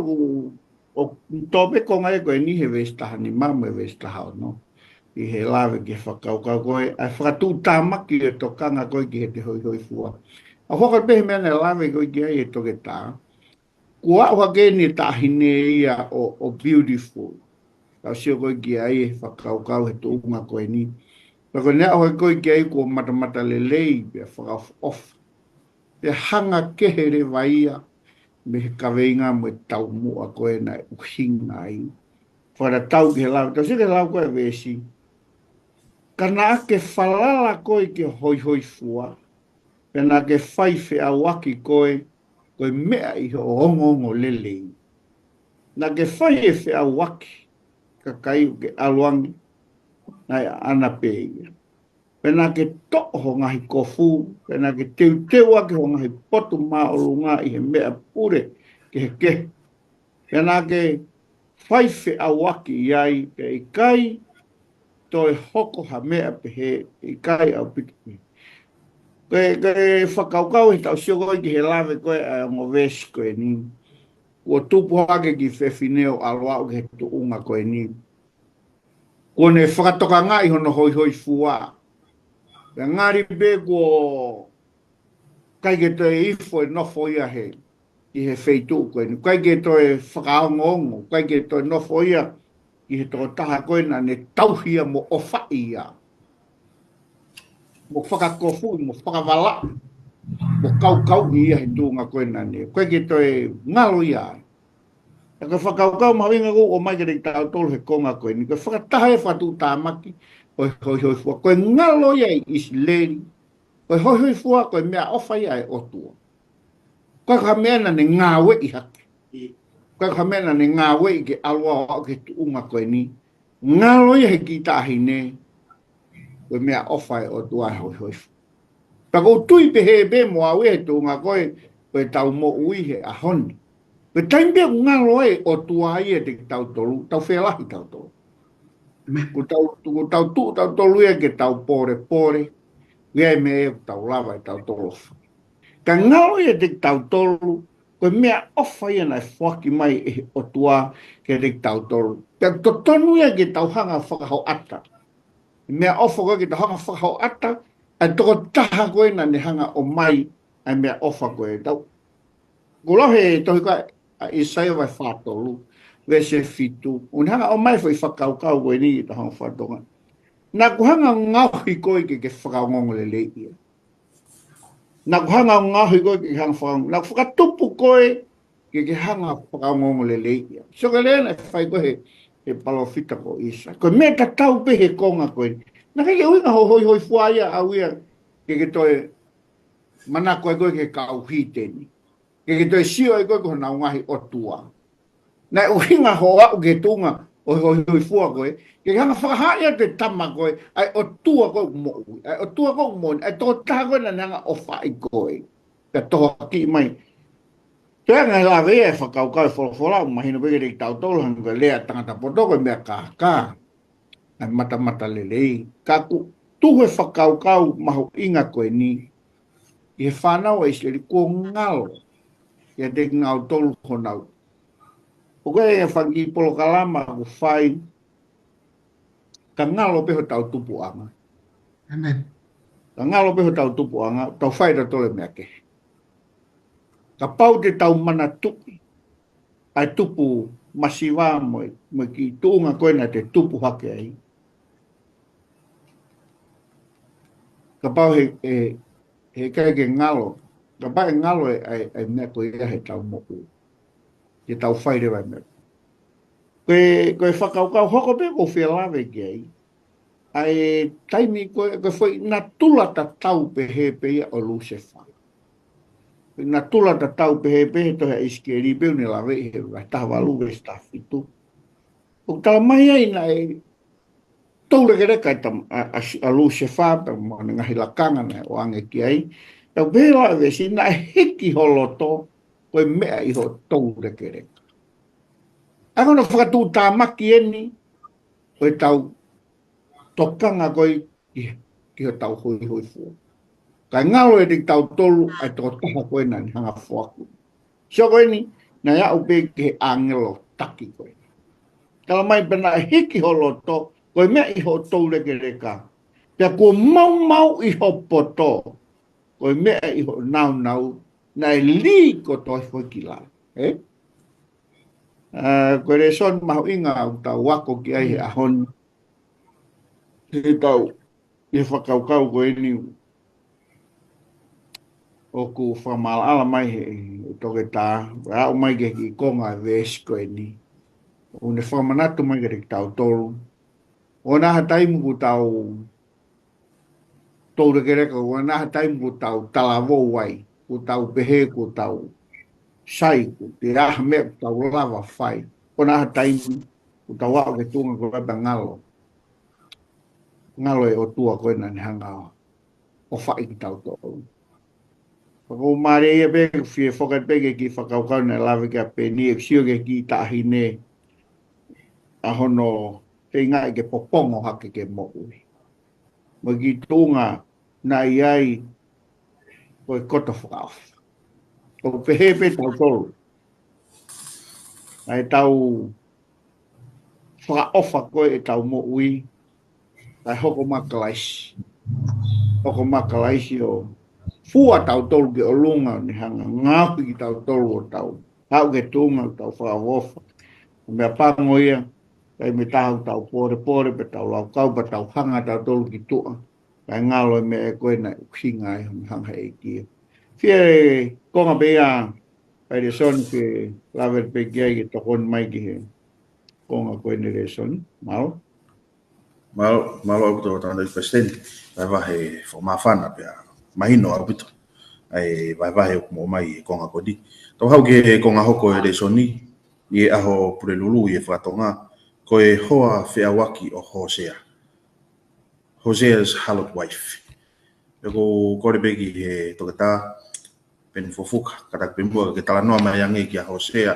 o tōpe konga e koe ni he westaha ni mama e westaha no. I he lawe ki whakaukau koe a whakatū tāmaki e tokanga koe ki he te hoi hoi fua. A whaka pehe mea ne lawe koe ki ai e toke tā. Kua ua geni tāhine ia o beautiful. Tau sio koe ki ai e whakaukau he tōunga koe ni. Pako nea oe koe ki ai kua matamata le lei pia whakaf off. Te hanga kehere vaia me he kaweinga mo e tau mua koe na uhinga ai. Whara tau ki he lau. Tau sio ke lau koe vesi. Kana ake whalala koe ki hoi hoi fua. Pena ke whaife a waki koe koe mea i ho ongongo lelei. Na ke whaife a waki ka kai ke aluangi. Nai ana peia. Pena ke toho ngahi kofu, pena ke teu ake ho ngahi potu maa o lunga i he mea pure ke he ke. Pena ke whaife a waki iai pe i kai toi hoko ha mea pe he i kai au piki. Ke whakaukau he tau sio koe ki he lawe koe a ngo vesi koe ni. Ua tupu hake ki whewhineo aloa o ke he tuunga koe ni. Kone whakatoka ngai hono hoi hoi fua. Pea ngari be ko kai ke toi ifo e nofo ia he i he feitu koe ni. Kai ke toi whakaongongo, kai ke toi nofo ia i he toko taha koe na ne tauhia mo ofa ia. Mo whakakofu, mo whakawala, mo kau ia he tūnga koe na ne. Kai ke toi ngalo ia. E ka whakaukau mawinga ko o mai kere tau tolu he konga koe ni. Ka whakataha e whatu tāmaki. Koe hoi hoi fua. Koe ngalo ia i isleri. Koe hoi hoi fua koe mea ofa ia e otua. Koe ka mea na ne ngāwe i hake. Koe ka mea na ne ngāwe i ke alua o ke tuunga koe ni. Ngalo ia he ki tāhi ne. Koe mea ofa e otua e hoi hoi fua. Tako tui pe he be mo awe he tuunga koe. Koe tau mo ui he ahoni. Pe taimbe ngalo e o tuai e te tau tolu, tau whelahi tau tolu. Ko tau tolu e ke tau pore, e me e tau lava e tau tolu. Ka ngalo e te tau tolu, ko mea ofa ia nai whaki mai e o tua ke te tau tolu. Ka to tonu e ke tau hanga whakahau ata. Mea ofa koe ke tau hanga whakahau ata, a toko taha koe na ne hanga o mai, a mea ofa koe tau. Ko lohe tohi koe, Isaiah vai whātolu. vese fitu. Unhanga o mai foi whakaukau koe ni ta hong whatonga. Nā kuhanga ngauhi koe ke whakaongongo le leia. Nā kuhanga ngauhi koe ke hanga whakaongongo. Nā whakatupu koe ke hanga whakaongongo le leia. So ka lena e whai koe he palofita ko isa. Koe mea ta tau pe he konga koe. Nā kei uinga ho hoi hoi fuaia au ia ke toe mana koe koe ke kauhi teni. Ke toe sio e koe koe na ungahi o tua. Nā uinga ho au ke tunga o hoi fua koe. Ke hanga whakahaia te tama koe, ai o tua koe mo, ai o tua koe mo, ai tō tā koe na nanga o whai koe. Ka toha ki mai. Te anga la vea e whakaukau wholofola, mahino peke te tau tolu hanga koe lea tangata potoko mea kā. Ai mata le lei. Ka ku tuhe whakaukau mahu inga koe ni, i he whanau e isleri kua ngalo, ia te ngau tolu honau. O koe e whangi polo kalama ku whai, ka ngalo peho tau tupu anga. Amen. Ka ngalo peho tau tupu anga, tau whai ra tole mea ke. Ka pau te tau mana tupi, ai tupu masiwa mo ki tuunga koe na te tupu hake ai. Ka pau he kai ke ngalo, ka pau e ngalo ai mea koe ia he tau moku. Ke tau whai rewa mea. Koe whakaukau hoko pe ko whia lawe ki ai. Ai taimi koe whai na tula ta tau pe he pe ia o Lucifer. Na tula ta tau pe he pe he tohe iski e ribeu ni lawe he wa tawa luwe stafitu. O tala mai ai na e taure kere kai tam a Lucifer pe mo ni ngahi lakanga na o ange ki ai. Tau bela e si na hiki holoto koe mea iho taure kere. Ako na whakatū tā maki eni, koe tau tokanga koe ki ho tau hoi fua. Kai ngalo e te tau tolu ai tō taha koe na ni hanga whaku. Sio koe ni, na ia upe ki he angelo taki koe. Kala mai pena e hiki holo to, koe mea iho tau reke reka. Pea kua mau iho poto, koe mea iho nau, na e li ko toi fwoi ki la. Koe re son mahu inga au tau wako ki ai he ahon. He tau, i whakaukau koe ni, o ku whamala ala mai he toke tā, a o mai ke ki konga e vesi koe ni. O ne whamanatu mai ke tau tolu. O naha taimu ku tau tolu ke reka, o naha taimu ku tau talavo wai, ku tau pehe, ku tau sai, ku te raha mea ku tau lava whai. O naha taimu ku tau wao ke tunga ko rata ngalo. Ngalo e o tua koe na ni hanga o whai ki tau tolu. Pako mare ia pe fie fokat pe ki whakaukau na lawe ka pe ni e sio ke ki tahi ne a hono te ngai ke popongo hake ke mo ui. Mo ki tunga na iai koe koto whakau. O pehe pe tau tolu. Ai tau whakaofa koe e tau mo ui. Tai hoko makalaisi. Hoko makalaisi o fua tau tolu ke o lunga ni hanga ngapi ki tau tolu o tau. Hau ke tunga tau whakaofa. Mea pango ia. Kai me tahu tau pore pe tau lau kau pa tau hanga tau tolu ki tua. Kai ngalo me e koe na ukinga e hanga e kia. Fie konga bea kai re son ke lawer pe kia ki tokon mai ki he konga koe ni re son. Malo? Malo au kuto tanda i presidente. Vai vahe whamawhana pia mahino au pito. Ai vai vahe mo mai konga kodi. Tau hau ke konga hoko e re soni. I aho pure lulu i e whakatonga. Koe hoa whiawaki o Hosea. Hosea's hallowed wife. Eko kore begi he tokata pen fofuka katak pembua ke talanoa mai ange ki a Hosea.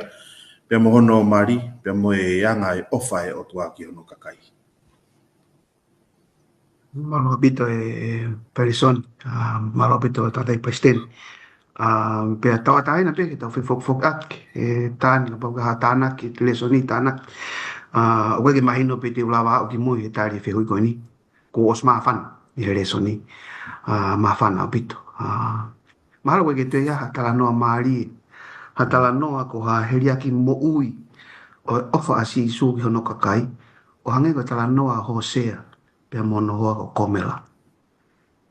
Pea mohono mari, pea moe yanga e ofa e o tua ki hono kakai. Malo bito e person, malo bito tatay president. Pea tau atay na pe, tau fok ak, tan, napagaha tanak, lesoni tanak. Oke ke mahino pe te ulawa o ki mui e tari e hui koe ni. Ko os maafan i he reso ni. Maafan au pito. Mahalo ke te ia hatala noa maari. Hatala noa ko ha heriaki mo ui. o ofa asi su ki hono kakai o hange ko tala noa Hosea pe mono hoa ko komela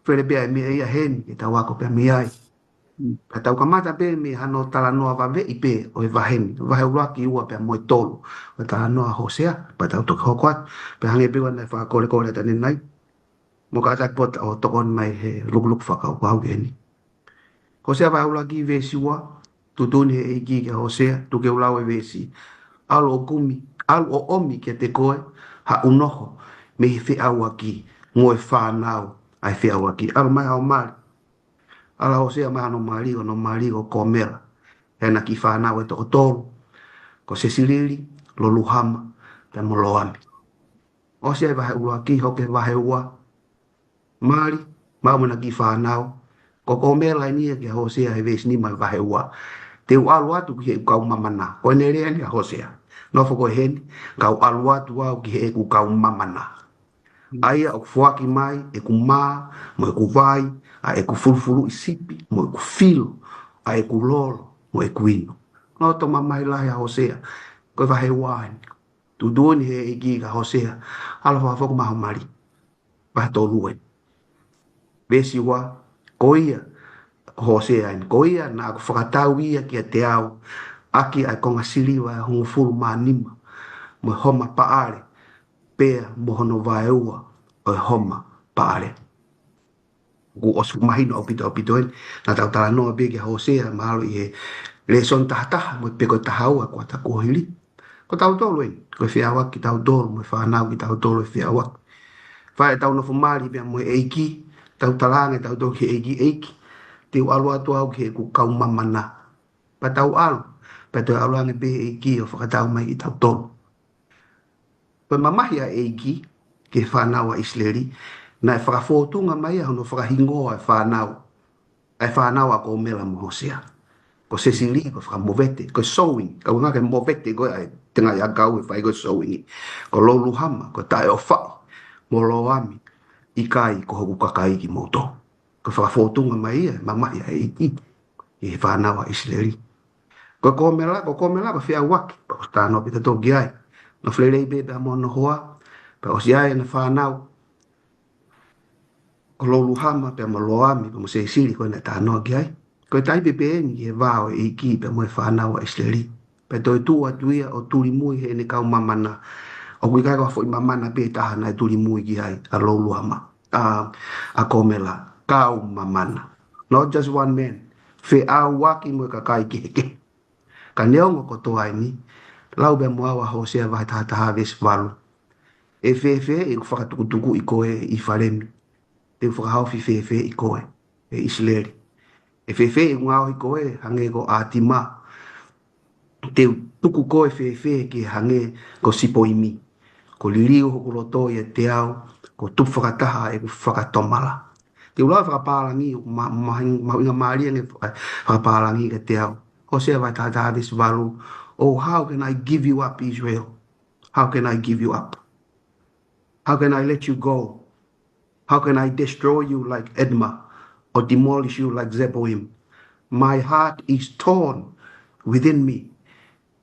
fere bea me ia hen ki ta wako pe mi ai ka tau kamata pe me hano tala noa va ve ipe o va hen va he waki ua pe mo tolu o tala noa Hosea pa tau to ko kwat pe hange pe wana fa kole kole ta nai mo ka tak pot o tokon mai he luk fa ka wa geni Hosea va ula ki ve siwa tu tuni e ki ke Hosea tu ke ula ve si alo kumi alo omi ke te koe ha unoho me he fe awaki ngoe fa nau ai fe awaki alo mai au mari ala Hosea mai no mari o komela e na ki fa nau e to tolu ko se silili lo luhama pe mo loami Hosea va ula ki ho ke va he ua mari ma mo na ki fa nau ko komela ni ke Hosea he ves ni mai va he ua te alu atu ki he kau mamana ko ne re ni Hosea no fo ko hen kau alu atu au ki he ku kau mamana aia o fuaki mai e ku ma mo e ku vai a e ku fulfulu i sipi mo e ku filo a e ku lolo mo e ku ino no to mamai la ya Hosea ko va he wan tu doni he e ki ka Hosea ala fa fo ko ma mari ba to luwe besi wa ko ia Hosea in koia na ko whakatau ia ki a te au aki ai konga siliwa e hongo fulu manima mo homa paare pea mo hono vaeua o homa paare ku osu mahino o pito en na tau tala noa begi a Hosea mahalo i he le son tahataha mo peko tahaua ko ta ko hili ko tau tolo en ko fiawa ki tau tolo mo whanau ki tau tolo fiawa whae tau no fumari bea mo eiki tau talange tau tolo ki eiki te alu atu au ke ku kau mamana pa tau alu pa tau alu ange be e ki o whakatau mai i tau tolu pa mamahia e ki ke whanau a Isleri na e whakafotunga mai a hono whakahingoa e whanau a ko mela mo Hosea ko sesili ko whakamovete ko sowing ka unga ke movete ko ai tenga ya kau e whai ko sowing ko lolu hama ko tae o whai mo lo ami i kai ko hoku kakai ki moto ko whakafotunga mai e mamahia e ki i whanau a Isleri ko komela ko whia waki pa o stano pita toki ai no wherei bebe a mono hoa pa o si ai na whanau ko lolu hama pe mo loami pa mo se siri ko na tano ki ai ko tai bebe ni e vao e ki pe mo e whanau a Isleri pe toi tu atuia o turi mui he ne kau mamana o kui kai ko fo mamana pe taha na turi mui ki ai a lolu hama a komela kau mamana not just one man fe a waki mo ka kai ki ka neongo ko toa ni lau be mo awa Hosea vai taha ves valu e e whakatukutuku i koe i wharemi te whakahauwhi i koe e Isleri e i ngao i koe hange ko Atima te tuku koe ki hange ko Sipoimi ko liriu hoko roto i te au ko tu whakataha e whakatomala te ula whakapalangi mahinga maria nge whakapalangi ke te au Hosea vai taha ves valu oh, how can I give you up, Israel? How can I give you up? How can I let you go? How can I destroy you like Edma or demolish you like Zeboim? My heart is torn within me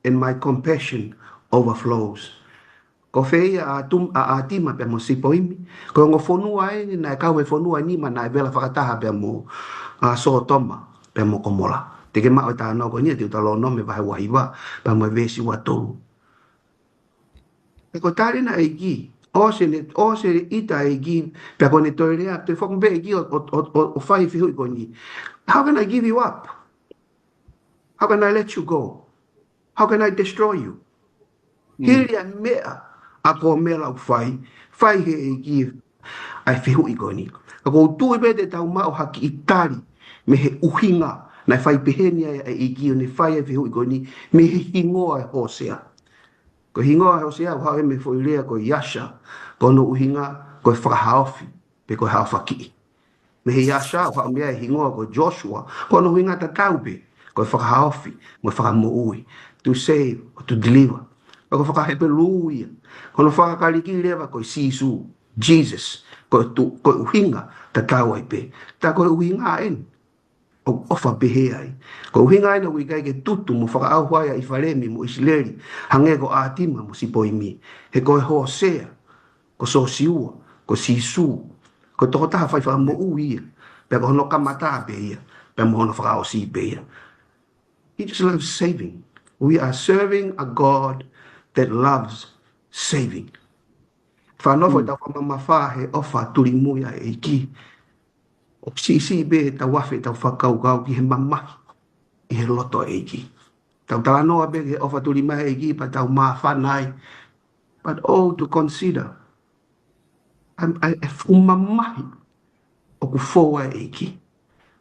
and my compassion overflows. Ko feia a atima pe mo sipoimi. Ko ngo fonua e na ka we fonua ni mana vela fakataha pe mo so toma pe mo komola. Te ke mao ta no ko ni te talo no me vai waiwa pa mo vesi wa tolu. E ko tare na egi o se ita egi pe ko ne toirea te fok be egi o fai fi hui ko ni. How can I give you up? How can I let you go? How can I destroy you? Hili a mea a ko mela u fai he egi ai fi hui ko ni. Ko tu e be te tau mao haki itari me he uhinga na fai pehenia e igi ne fai e fihu i ni me hingoa e Hosea. Ko hingoa e Hosea o hae me foilea ko Yasha ko no uhinga ko e whakahaofi pe ko haofaki. Me he Yasha o hae mea e hingoa ko Joshua ko no uhinga ta taupe ko e whakahaofi mo e whakamoui to save or to deliver. Ko whakahepe luia ko no whakakariki lewa ko Sisu Jesus ko uhinga ta tau ai pe. Ta ko uhinga en. o ofa pehe ai. Ko hinga ina ui kai ke tutu mo whakaau hwaia I wharemi mo Isileri, hange ko ātima mo si poimi. He ko e Hosea, ko Sosiua, ko Sisu, ko toko taha whai wha mo uia, pe ko hono kamata pe ia, pe mo hono whakaau si pe ia. He just loves saving. We are serving a God that loves saving. Whanofo tau whamamawha he ofa turi muia e ki. O si be tau wafe tau whakau ki he mamahi I he loto e ki. Tau tala noa be he ofa turi mai e ki pa tau maa whanai. But to consider, umamahi o ku fōa e ki.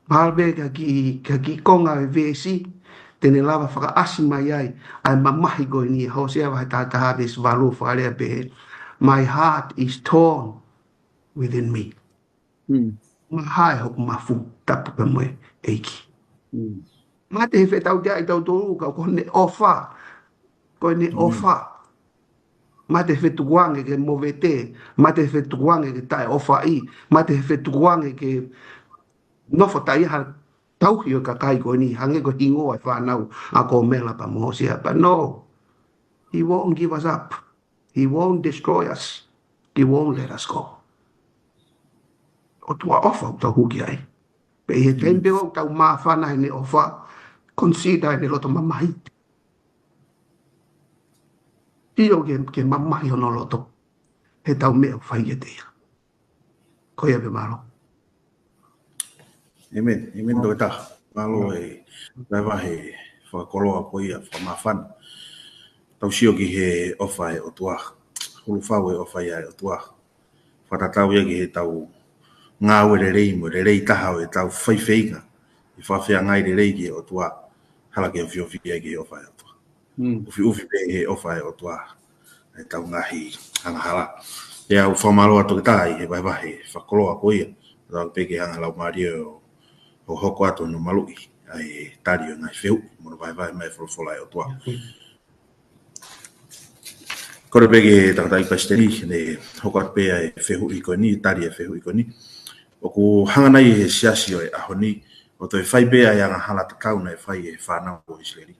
Mahalbe ka ki konga e vesi, tene lava whakaasi mai ai mamahi koe ni Hosea wa tātaha ves valu whakarea pe. My heart is torn within me. Mahai hoku mafu tapu pe moe eiki. Ma te he whetau te ai tau tōru ka ko ne ofa. Ko ne ofa. Ma te whetuange ke movete. Ma te whetuange ke tae ofa I. Ma te whetuange ke nofo tai ha tauhi o ka kai ko ni. Hange ko hingoa whanau a ko mela pa Hosea. But no. He won't give us up. He won't destroy us. He won't let us go. O tua ofa o tau huki ai. Pe he tempe o tau maa whana ne ofa. Consider ne loto mamahi. Iyo ke mamahi o no loto. He tau mea whai e teia. Koia pe malo. Amen. Amen do ta. Malo e leva he whakoloa koia whamawhana. Tau sio ki he ofa e o tua. Hulu whau e ofa ia e o tua. Whatatau ia ki he tau ngā ue re rei taha o e tau whaiwhainga. I whawhia ngai re rei ki o tua. Hala ke whiowhi e ki he ofa e o tua. Ufi pe he ofa e o tua. E tau ngahi hangahala. E au whamaloa toki tai he waiwahe whakoloa koia. Tau peke hanga lau maria o hoko ato no malui. Ai tari o ngai whiu. Mono waiwahe mai wholofola e o tua. Kore peke tangata I pasteri ne hoko atu pea e whihu I koni, tari e whihu I koni. O ku hanga nei he siasi o e ahoni. O toi whai pea e anga hala takau na e whai e whanau o Isileri.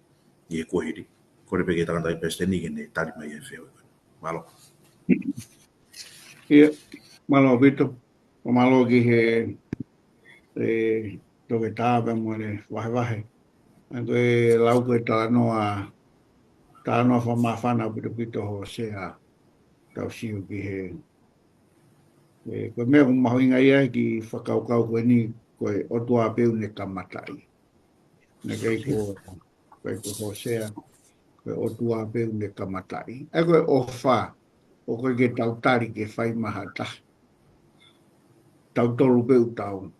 I e kuahiri. Kore peke tangata I pasteri ne tari mai e whihu I koni. Malo. Ia, malo bito. O malo ki he toke tāpe mo ne wahe. Anko e lau koe tānoa whamawhana bito Hosea. Tau siu ki he koe mea mahoinga ia ki whakaukau koe ni koe otua peu ne kamatai. Ne kei ko Hosea koe otua peu ne kamatai. E koe ofa o koe ke tautari ke whai maha tahi. Tautoro peu tau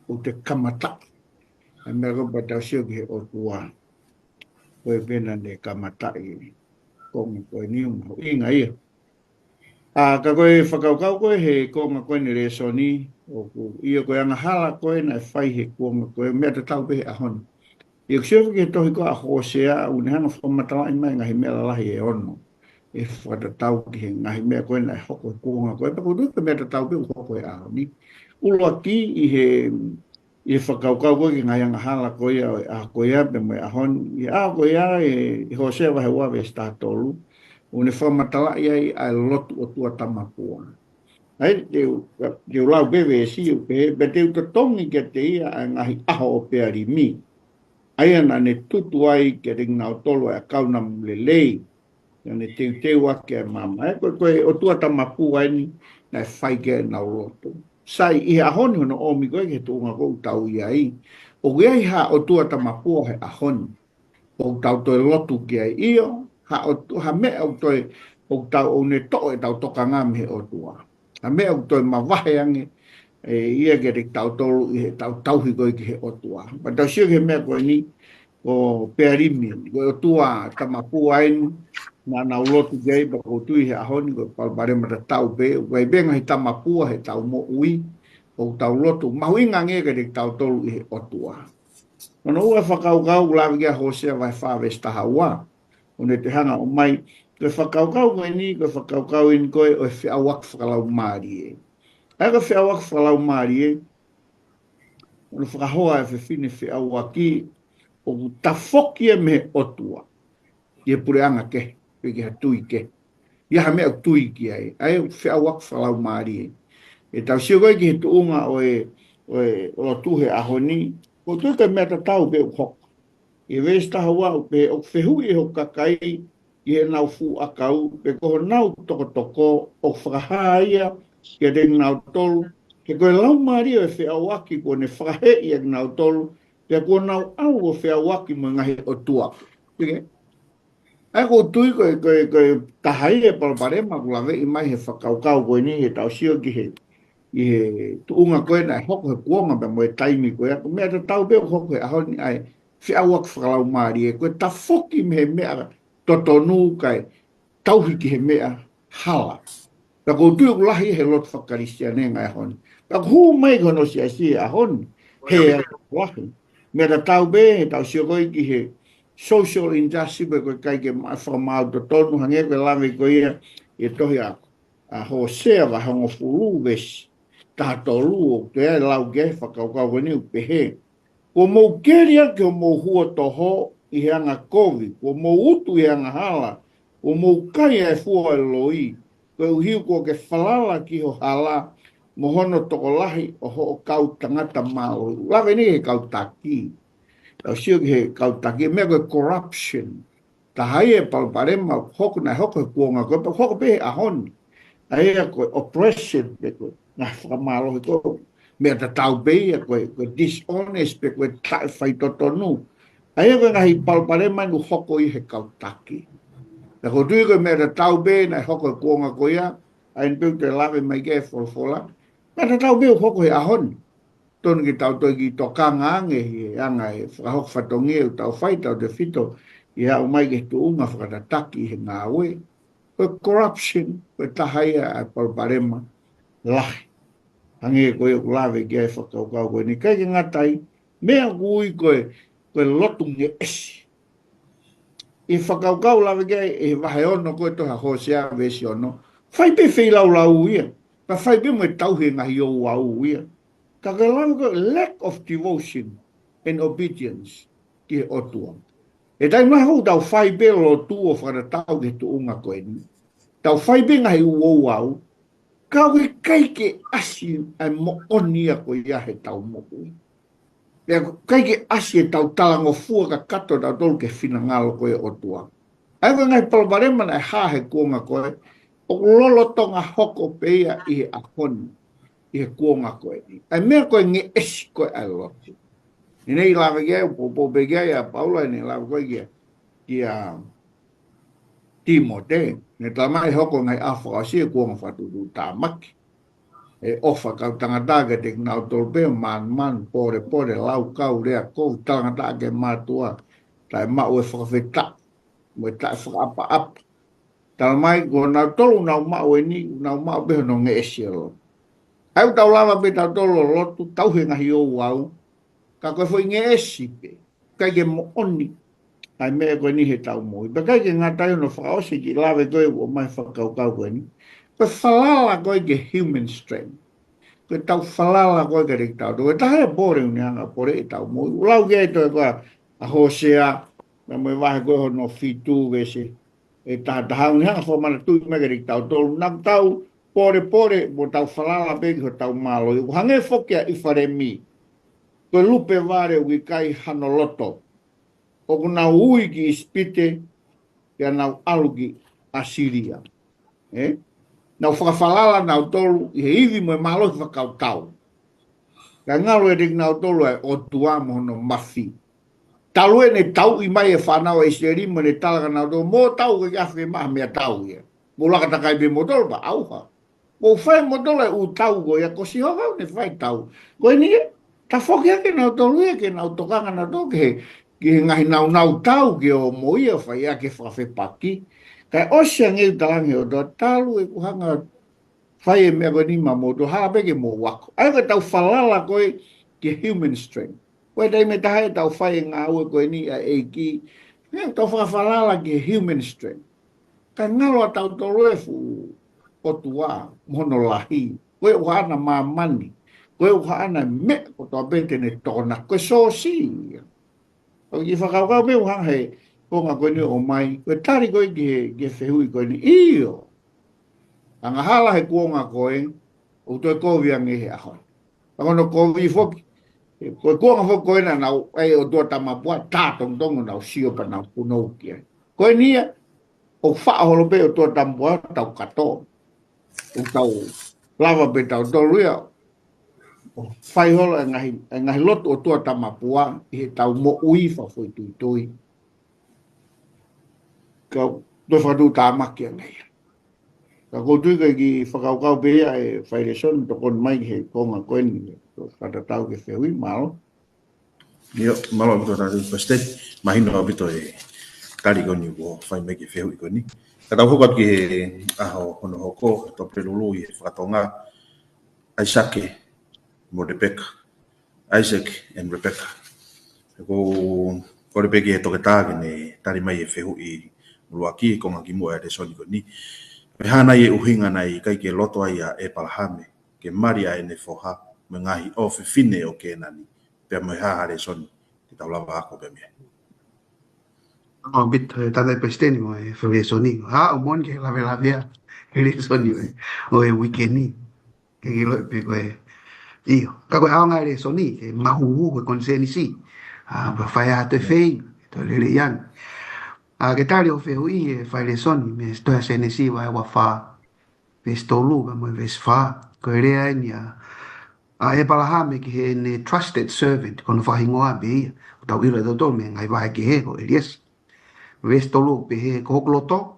o te kamatai. E mea koe pa tau siu ki he otua koe pena ne kamatai. Konga koe ni umaho inga ia. Ka koe whakaukau koe he konga koe ni resoni, ia koe anga hala koe na whai he konga koe, mea te tau pehe ahoni. Ia kusewha ki he tohi koe a Hosea, unehana whamatala I mai ngahi mea lalahi e ono. E whatatau ki he ngahi mea koe na hoko he konga koe, pa kutuka mea te tau pehe hoko he ahoni. Uloa ki I he whakaukau koe ki ngai anga hala koe a koe a pe moe ahoni. Ia a koe a e Hosea wahe wawe statolu. Une whamatala ia I lotu o tua tamapua. Ai, te ulau bewe e siu pe, be te uta tongi ke te ia a ngahi aho o peari mi. Ai ana ne tutu ai ke ringa o tolo e a kaunam lelei. Ia ne te wake a mama. Ai, koe o tua tamapua ni, na whai ke na lotu. Sai, I ahoni hono omi koe ke tuunga kou tau ia ai. O gea ha o tua tamapua he ahoni. O tau toi lotu ke ai iyo. Ha mea o toi o tau o ne to e tau toka ngam he o tua. Ha mea o toi ma wahe ange ia ke rik tau tolu I he tau tauhi koe ki he o tua. Ma tau sio ke mea koe ni o pearimi, koe o tua tamapua ainu na nau lotu kei pa kutui he ahoni koe palpare mata tau pe. Koe benga he tamapua he tau mo ui o tau lotu. Mahuinga nge ke rik tau tolu I he o tua. Ono ua whakaukau lawi kia Hosea vai whawes taha ua. One te hanga o mai, koe whakaukau koe ni, koe whakaukau in koe o e whiawak whakalau maari e. Ai koe whiawak whakalau maari e, o whakahoa e whiwhine whiau aki, o tafoki e me otua. Ia pureanga ke, peke ha tui ke. Ia ha mea tui ki ai, ai whiau wak whalau maari e. E tau sio koe ki he tuunga o lo tuhe ahoni, o tui ka mea tatau pe u hok. E wēs taha wau pe o whehui e ho kakai, i he nau fu akau, pe koho nau toko toko, o whakahaa ia, ke reng nau tolu, ke koe lau maari o e whiau waki ko ne whakahe i e nau tolu, pe ko nau au o whiau waki mo ngahi o tua. Pike? Ai ko tui koe tahai e palparema kula vei mai he whakaukau koe ni he tau sio ki he i he tuunga koe na hoko he kuonga pe mo e taimi koe ako mea te tau beo hoko he ahoni ai whiawak whakalau maari e koe ta foki me he mea totonu kai tauhi ki he mea hala. Ka kou tui ku lahi he lot whakarisia ne ngai ahoni. Ka kou mai kono si asi ahoni he lahi. Mea te tau be he tau sio koe ki he social injustice pe koe kai ke whakamau totonu hange koe lawe koe ia e tohi a ho sea wa hongo fulu vesi. Tātolu o te ai lau ke whakaukau koe ni upe he. Ko mou keria ke o mou hua toho i he anga kovi, ko mou utu i anga hala, ko mou kai e fua e loi, ko uhiu ko ke whalala ki ho hala, mo hono toko lahi o ho o kau tangata mao. Lawe ni he kau taki. Tau sio ki he kau taki, mea koe corruption. Ta hai e palparema, hoko na hoko e kuonga koe, pa hoko pe he ahoni. Ai e koe oppression pe koe. Nga whakamalo he koe. Mea ta tau beia koe dishonest pe koe tai whai totonu. Ai e koe ngahi palparema nu hoko i he kautaki. Na ko tui koe mea ta tau beia na hoko e kuonga koe ia. Ai npeu te lawe mai ke folfola. Mea ta tau beia hoko he ahoni. Tonu ki tau toi ki tokanga ange hi anga e whakahok whatongi e tau whai tau te whito. I hau mai ke tu unga whakatataki he ngā ue. Koe corruption, koe tahaia a palparema lahi. Hangi koe o lawe kia e whakaukau koe ni kai ki ngatai, mea kui koe lotu nge esi. I whakaukau lawe kia e wahe ono koe toha hosea vesi ono, whai pe whai lau lau ia, ka whai pe mo e tauhe ngahi o wau ia. Ka kai lau koe lack of devotion and obedience ki e otua. E tai mai hou tau whai pe lo tu o whakatau ke tu unga koe ni. Tau whai pe ngahi uo wau, kau e kai ke asi ai mo onia ko ia he tau moku. Pea kai ke asi e tau talango fua ka kato tau tolu ke whina ngalo koe o tua. Ai koe ngai palmarema na e ha he kuonga koe, o lolo tonga hoko peia i he ahoni, i he kuonga koe ni. Ai mea koe nge esi koe ai lotu. Ni nei lawe kia, po pe kia ia Paula, ni lawe koe kia Timote, ne tamai hoko ngai awha asia kuonga whatutu tā maki. E ofa kau tangata ke te nau tolpe man pore lau kau rea kou tangata ke mātua tai mau e whakawheta mo e tai whakaapa. Tamai ko nau tolu nau mau e ni nau mau beho no nge esielo. Au tau lava pe tau tolo lotu tauhe ngahi o wau ka koe foi nge esi pe kai ke mo oni ai mea koe ni he tau moi. Pa kai ke ngā tai no whakaose ki lawe koe o mai whakaukau koe ni. Koe whalala koe ke human strength. Koe tau whalala koe ke reki tau. Koe tahe bore uni anga pore e tau moi. Ulau kia e toi koe a hosea. Me moe wahe koe hono fitu vese. E taha uni anga whamana tui me ke reki tau. Tolu nak tau pore mo tau whalala peki ho tau malo. Hange whokia i whare mi. Koe lupe vare ui kai hano loto. O kuna ui ki ispite kia nau aluki Asiria. Nau whakawhalala nau tolu i he iwi mo e mahalo ki whakautau. Ka ngalo e rik nau tolu e o tua mohono mafi. Talu e ne tau i mai e whanau e seri mo ne talaka nau tolu. Mo tau ke kiawhi maha mea tau ia. Mo laka takai be mo tolu pa auha. Mo whai mo tolu e u tau ko ia ko si hokau ne whai tau. Ko e ni e, ta whoki ake nau tolu e ke nau tokanga nau tolu ke he ngahi nau tau ke o moia whai ake whakawhepaki. Kai osia ngei talangi o doa talu e kuhanga whai e mea koe ni ma moto hape ke mo wako. Ai koe tau whalala koe ke human strength. Koe tei me tahe tau whai e ngā ue koe ni a eiki. Tau whakawhalala ke human strength. Kai ngalo a tau tolu e fu o tua mono lahi. Koe uhana mā mani. koe uha ana me o toa bete ne tona koe sosi. O i whakaukau me uhang he konga koe ni o mai, koe tari koe ki he whehui koe ni iyo. Anga hala he kuonga koe, o toi kovia nge he ahoi. Pangono kovi foki, koe kuonga foki koe na nau, ei o tua tamapua, tātong tongo nau sio pa nau punou kia. Koe nia, o wha holo pe o tua tamapua, tau kato. O tau lava pe tau toruia, fai holo e ngahi lotu o tua tamapua i he tau mo uifa foi tui tui. Ka toi whatu tāmaki a nei. Ka koutu ka ki whakaukau pēia e whaire son to kon mai he konga koen kata tau ke whehui mao. Yo, malo bito tatu paste, mahino bito e kari koni ko whai mai ke whehui koni. Ka tau hokat ki he aho hono hoko, to pelulu i he whakatonga Isaac mo Rebecca. Isaac and Rebecca. Ko Rebecca e toke tāke ne tari mai e whehui luaki ko ngangi mua e soni koni. Me hana e uhinga nei kai ke loto ai a e palahame ke maria e ne foha me ngahi o fine o ke nani pe me ha hare soni ki tau lava ako pe me. O bit tanda pesteni mo e fere soni. Ha o mon ke la vea. Ele soni o e weekend ke lo pe ko e io. Ka ko anga ele soni ke mahu ko konseni si. Ba fai a te fei to le yan. A ke tali o fe ui e fai le soni me sto a senesi va wa fa. Vestolu va mo ves fa. Ko ele ai a e palahame ki he ne trusted servant kono whahingoa be ia. Tau ira do me ngai vai ki he ko Elias. Vestolu pe he ko hokloto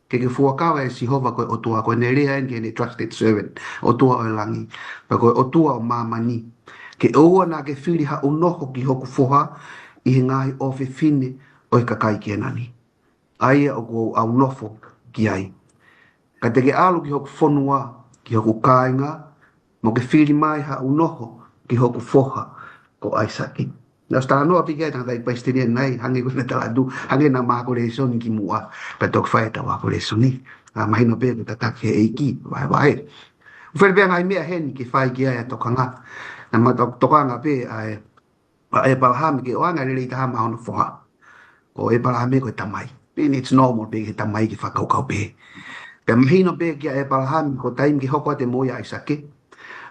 ke fuakawa e Sihova ko o tua ko ne rea en ke ne trusted servant o tua o langi. Pa ko o tua o mamani. Ke oua na ke whiri ha unoho ki hoku foha i he ngahi o fine o i kakai ki nani. Aia o ko au nofo ki ai. Ka te ke alu ki hoku whonua ki hoku kāinga mo ke whiri mai ha unoho ki hoku foha ko Aisaki. Na stara noa pika e tangata i paistenia nai hange ko na taladu hange na maa kore soni ki mua pa tok whae tawa kore soni. Mahino pe ko tatake e iki vai. Ufere pe ngai mea heni ki whae ki ai a tokanga. Na ma tokanga pe a e palahame ke oanga rele i taha mahono foha. Ko e palahame ko e tamai. Pe it's normal pe ke tamai ki whakaukau pe. Pe mahino pe ki a e palahame ko taim ki hoko te moia Aisaki.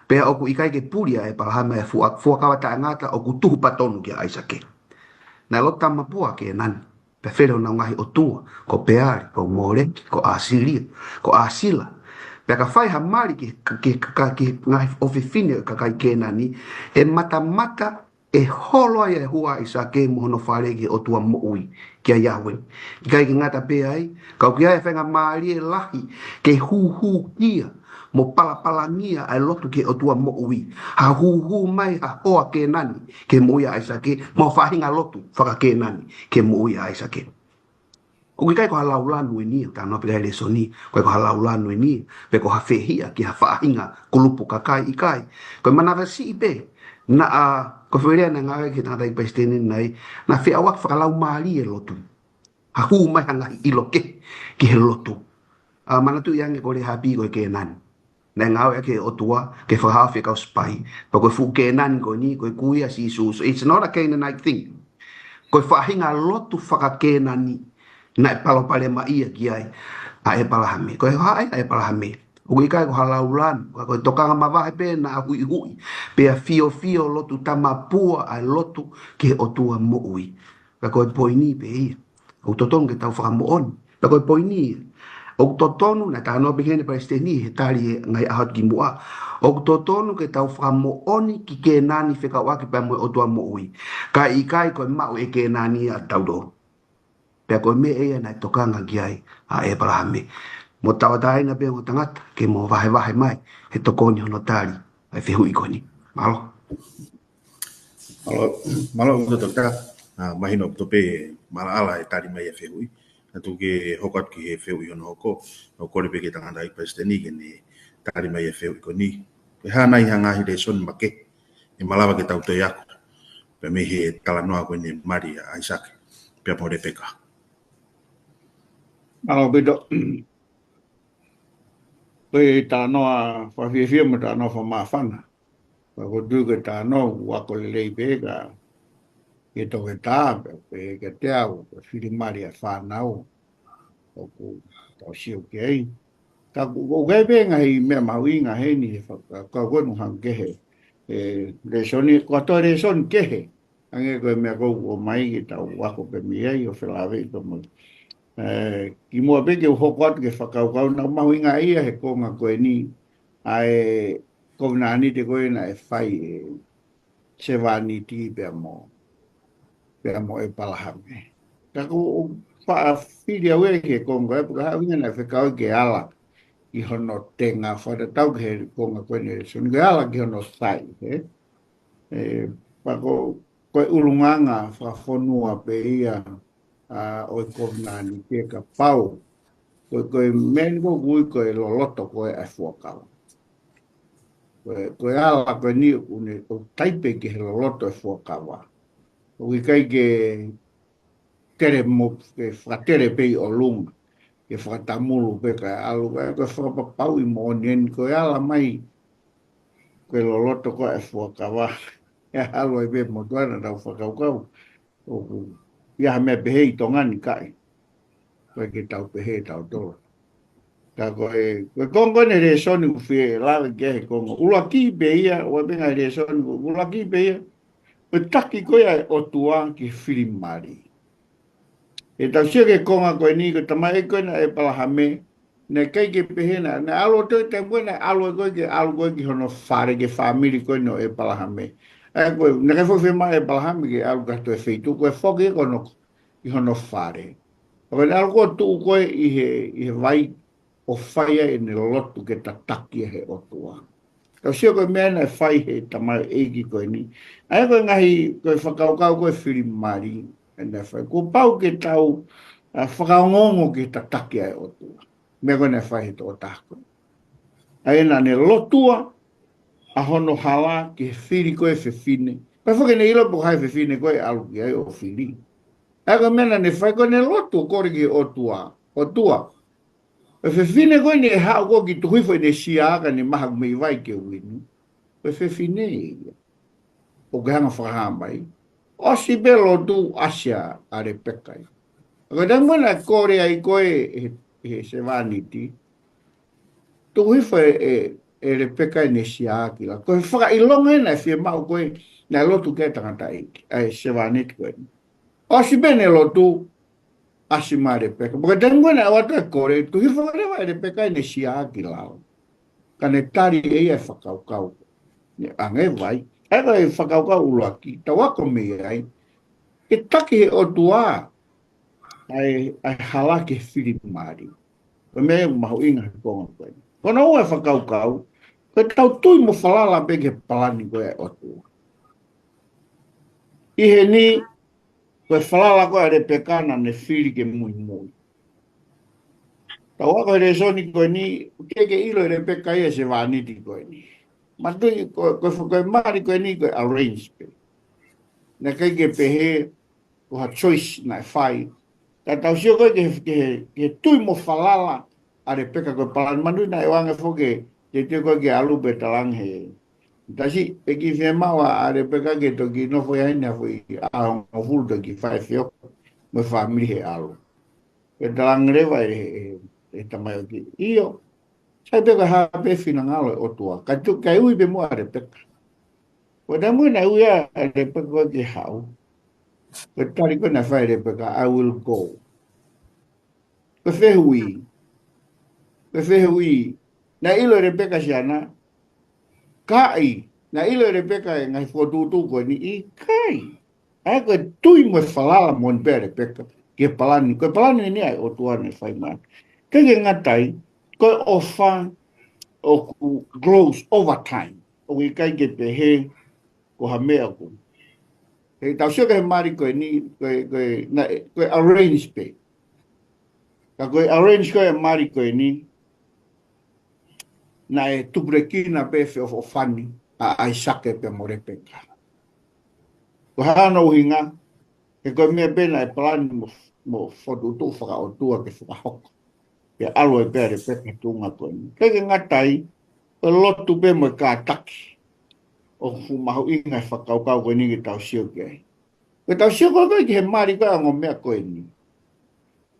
Pe oku ikai ke puria e palahame e fuakawa ta ngata oku tuhu patonu ki Aisaki. Na lo tamapua ke nan. Pe where na ngahi o tua, ko peari, ko more, ko asilia, ko asila. Pe ka whai ha mari ki ngahi ofifine ka kai ke nani, e mata e holo ai e hua isa ke mohono wharege o tua moui ki a Yahweh. Ki kai ki ngata pe ai, kau ki ai whenga maari e lahi ke hu kia, mo palapalangia ai lotu ke o tua moui. Ha hu mai ha hoa ke nani, ke moui a isa ke, mo whahinga lotu whaka ke nani, ke moui a isa ke. O kai ko halau lanu e ni, ta no pele le soni, ko halau lanu e ni, pe ko hafehia ki hafahinga kulupu kakai ikai. Ko manava si ipe, na a ko feria na ngawe ki tata i paisteni nai, na fe awak whakalau maali e lotu. Ha hu mai hanga i loke ki he lotu. Manatu yange ko le hapi ko ke nani. Na ngawe ke otua ke whahawhi kau spai. Pa koe fu ke nani ko ni, koe kuia si isu. So it's not a Canaanite thing. Koe whahinga lotu whaka ke nani. Na e palopale ma ia ki ai. A e palahame. Koe hae a e palahame. O i kai ko halau lan. Koe tokanga mawahe pe na a hui. Pe a fio lotu tamapua a lotu ke otua moui. Pa koe poini pe ia. O totonu ke tau whakamooni. Pa koe poini ia. O totonu na tānoa pingene Palestini he tari ngai ahot ki mua. O totonu ke tau whakamooni ki ke nani whekawaki pa moe o tua moui. Ka i kai koe mau e ke nani a taudo. Pea koe me ea nai tokanga ki ai a e palahame. Mo tawataina pe o tangata ke mo vahe mai he tokoni hono tari ai whihu ikoni. Malo. Malo ko toka mahino to pe mala ala e tari mai e whihu. Tu ke hokat ki he whihu hono hoko no kore pe ke tangata i Palestini ke ne tari mai e whihu ikoni. Pe hana i hanga hi de son make e malawa ke tau te yaku. Pe me he talanoa koe ne Maria Isaac pe mo Rebecca. Ano bido. Koe tā noa whawhiawhia mo tā noa whamawhana. ko tu ke ta no wa ko le be ka e to ke ta pe ke te au fili maria fa nau o ku to si o ke ka ko ge be nga i me ma wi nga he ni ka ko no han ke he le soni ko to le son ke he ange ko me ko o mai ki ta wa ko pe mi ai o fe la ve to mo ki mo be ke ho ko ke fa ka na ma wi nga i he ko nga ko ni ai ko na ni te ko na e fai se va ni ti pe mo e palahame ka ko fa filia we ke ko nga e ha wi na fe ka ke ala i hono tenga whare tau ke konga koe ne sun ke ala ki hono sai pa koe urunganga whawhonua pe ia o i kovnani ke ka pau koe men ko kui koe loloto koe ai fuakau koe ala koe ni une o taipe ke he loloto ai fuakawa o i kai ke tere mo ke whatere pei o lunga ke whakatamuru pe ka alu ka whakapapau i mo nien ko ala mai ko loloto ko e whakawa e alu e be mo tuana tau whakaukau o ia me pehe i tongani kai ko ke tau pehe tau tolo ka ko kongo ne re soni ku fie lawe ke he kongo ulaki be ia o benga re soni ulaki be ia o taki ko ia o tuan ki filimari e tau sia ke konga koe ni ko tamai koe na e palahame ne kai ke pehena na alo to te buena alo koe ke hono fare ke family koe no e palahame e koe ne kai fo fe mai e palahame ke alo ka to e feitu koe foke kono i hono fare o ne alo ko tu koe i he vai o faia e ne lotu ke tataki e he o tua tau sia koe mea na e fai he tamai eiki koe ni ai koe ngahi koe whakaukau koe filimari ena fai ko pau ke tau whakaongongo ke tataki ai o tua me ko ne fai to tako ai na ne lotua a hono hala ke firi ko e fefine pa fo ke ne ilo po hai fefine ko e alu ki ai o firi ai ko mena ne fai ko ne lotu ko ri o tua e fefine ko ne ha ko ki tu fo ne sia ka ne maha me vai ke wini e fefine o ganga fahambai o si belo tu asia are pekai ko dan mona kore ai ko e se vaniti tu hifa re pekai ne sia akila ko fa ilonga na fie mau ko na lotu ke tangata ai se vaniti ko o si bene lotu asimare pekai ko dan mona wata kore tu hifa re pekai ne sia akila kane tari e fa kau ange vai ai whakaukau ulaki, tawako me ai, e take o tua ai halake whiri maari. Ko me mahu inga konga koe. Kono ua whakaukau, koe tau tui mo whalala peke palani koe o tua. Ihe ni, koe whalala koe re pekana ne whiri ke mui mui. Tawako re soni koe ni, keke ilo re peka ia se wāniti koe ni. Matui koe maari koe ni koe arrange pe. Na kai ke pehe o ha choice na fai ta tau sio ko ke tui mo falala are peka ko palan manu na e wanga foge te ko ke alu betalang he ta si pe ki fe mawa are peka ke to ki no foi ainda foi a un full to ki fai fio mo family he alu betalang re vai e tamai ki io sai pe ha pe finangalo o tua ka tu kai ui be mo are peka o da mo na uia are peka ko ke hau but tari ko na fai re peka I will go pe fehui na ilo re peka siana kai na ilo re peka ngai fotutu ko ni I kai ai ko tui mo falala mon pere peka ke palani ni ai o tuane fai man ke ngatai ko ofa o grows over time o i kai ke pe he ko ha mea ko e tau sio ke mari ko ni ko arrange pe ka ko arrange ko mari ko ni na e tuprekina pe fe o fani a ai sake pe more pe ko hana o hinga e ko me pena e plan mo foto tu fa o tua ke fa hok pe alo e pere pe tunga ko ni ke ngatai o lotu pe mo ka taki fu mahu inga whakaukau koe ni ki tau sio ki ai. Koe tau sio koe ki he mari koe ango mea koe ni.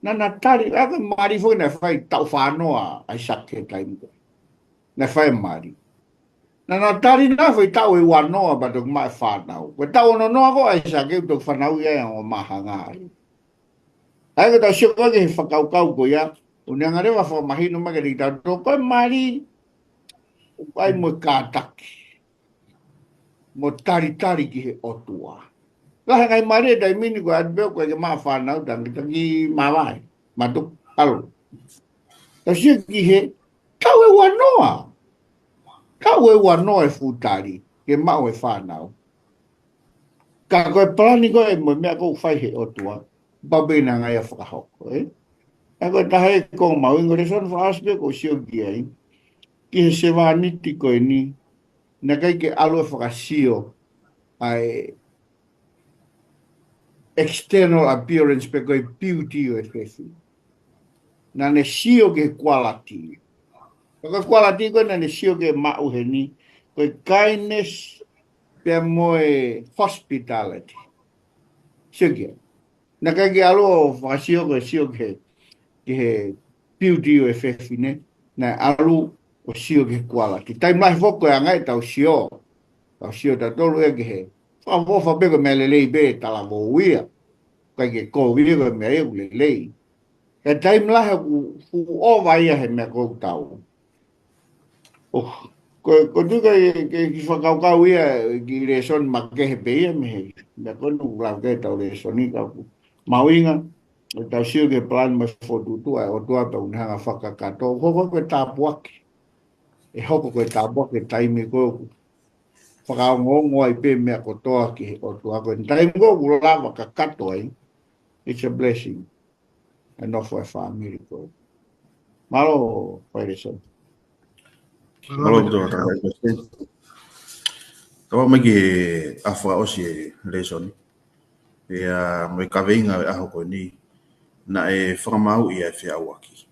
Nana tari, ako mari fo na whai tau whanoa ai sakhe taimi koe. Na whai mari. Nana tari na whai tau e wanoa ba tuk mai whanau. Koe tau ono noa ko ai sakhe tuk whanau ia ango mahanga ai. Ai ko tau sio koe ki he whakaukau koe ia. Unanga rewa whamahino magari tau koe mari ai mo kātaki. Mo tari ki he otua. Lahe ngai mare dai mini ko adbeo ko ke ma whanau tangi mawai. Matuk alo. Tau ki he kau e wanoa. Kau e wanoa e futari. Ke mau e whanau. Ka koe plani ko e mo mea ko whai he otua. Babena ngai a whakahoko. E koe tahe ko mau ingore son whaaspe ko sio ki ai. Ki he sewa niti ko e ni. Na kai ke alo e whakasio ai external appearance pe koe beauty o e whewhi. Na ne sio ke quality. Koe quality koe na ne sio ke mau he ni. Koe kindness pe moe hospitality. Sio ke. Na kai ke alo whakasio koe sio ke he beauty o e whewhi ne. Na alo o sio ke quality. Tai mai whoko e angai tau sio. Tau sio ta tolu e ke he. Wha peko me lelei be tala mo uia. Kai ke ko uia ko me e lelei. E taim lahe ku o vaia he mea kou tau. Ko tuka ke whakaukau ia ki reson ma kehe pe ia me he. Mea konu lau ke tau resoni kau. Mauinga. Tau sio ke plan ma whotutua. O tua pa unhanga whakakato. Hoko koe tāpuaki. E hoko koe tāpuaki taimi koe. Whakaongongo ai pe mea kotoa ki o tua koe. Taimi koe kulawa kakato ai. It's a blessing. And not for a family koe. Malo, whai reson. Malo betul kata. Tawa mai ki awha osi e reson. Ia mai kaweinga e aho koe ni. Na e whakamau ia e whia awaki.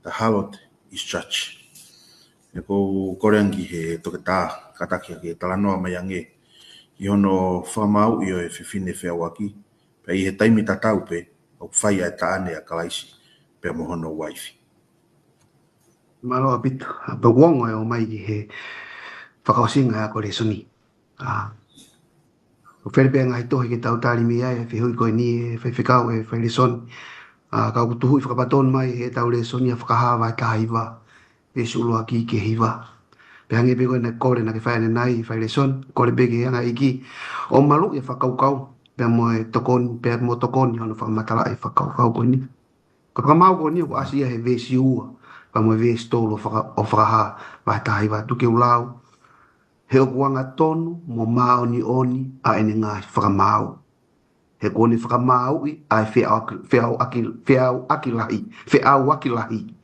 The Harlot is Church. E ko koreangi he toke tā katakia ki talanoa mai ange. I hono whakamau i o e whiwhine whia awaki. Pe i he taimi tatau pe o whai ai taane a kalaisi. Pe mohono waifi. Malo a bit. Pe wongo e o mai ki he whakaosinga a kore soni. O wherepea ngai tohi ke tau tāri mi ai, whihui koe ni e whaiwhikau e whaire soni. Ka kutuhui whakapaton mai e tau le soni a whakahawa e ka hiwa. E sulu aki ke hiwa. Pe hange pe koe na kore na ke whaene nai whaire soni. Kore pe ke hanga iki. O malu e whakaukau. Pe mo e tokoni, pe mo tokoni hono whakamatala e whakaukau koe ni. Ko whakamau koe ni o asia he vesi ua. Pa mo e vesi tolo o whakaha. Vai ta hiwa tuke ulau. He okuanga tonu mo maoni oni a ene ngā whakamau. He kone whakamau i a whiau aki lahi.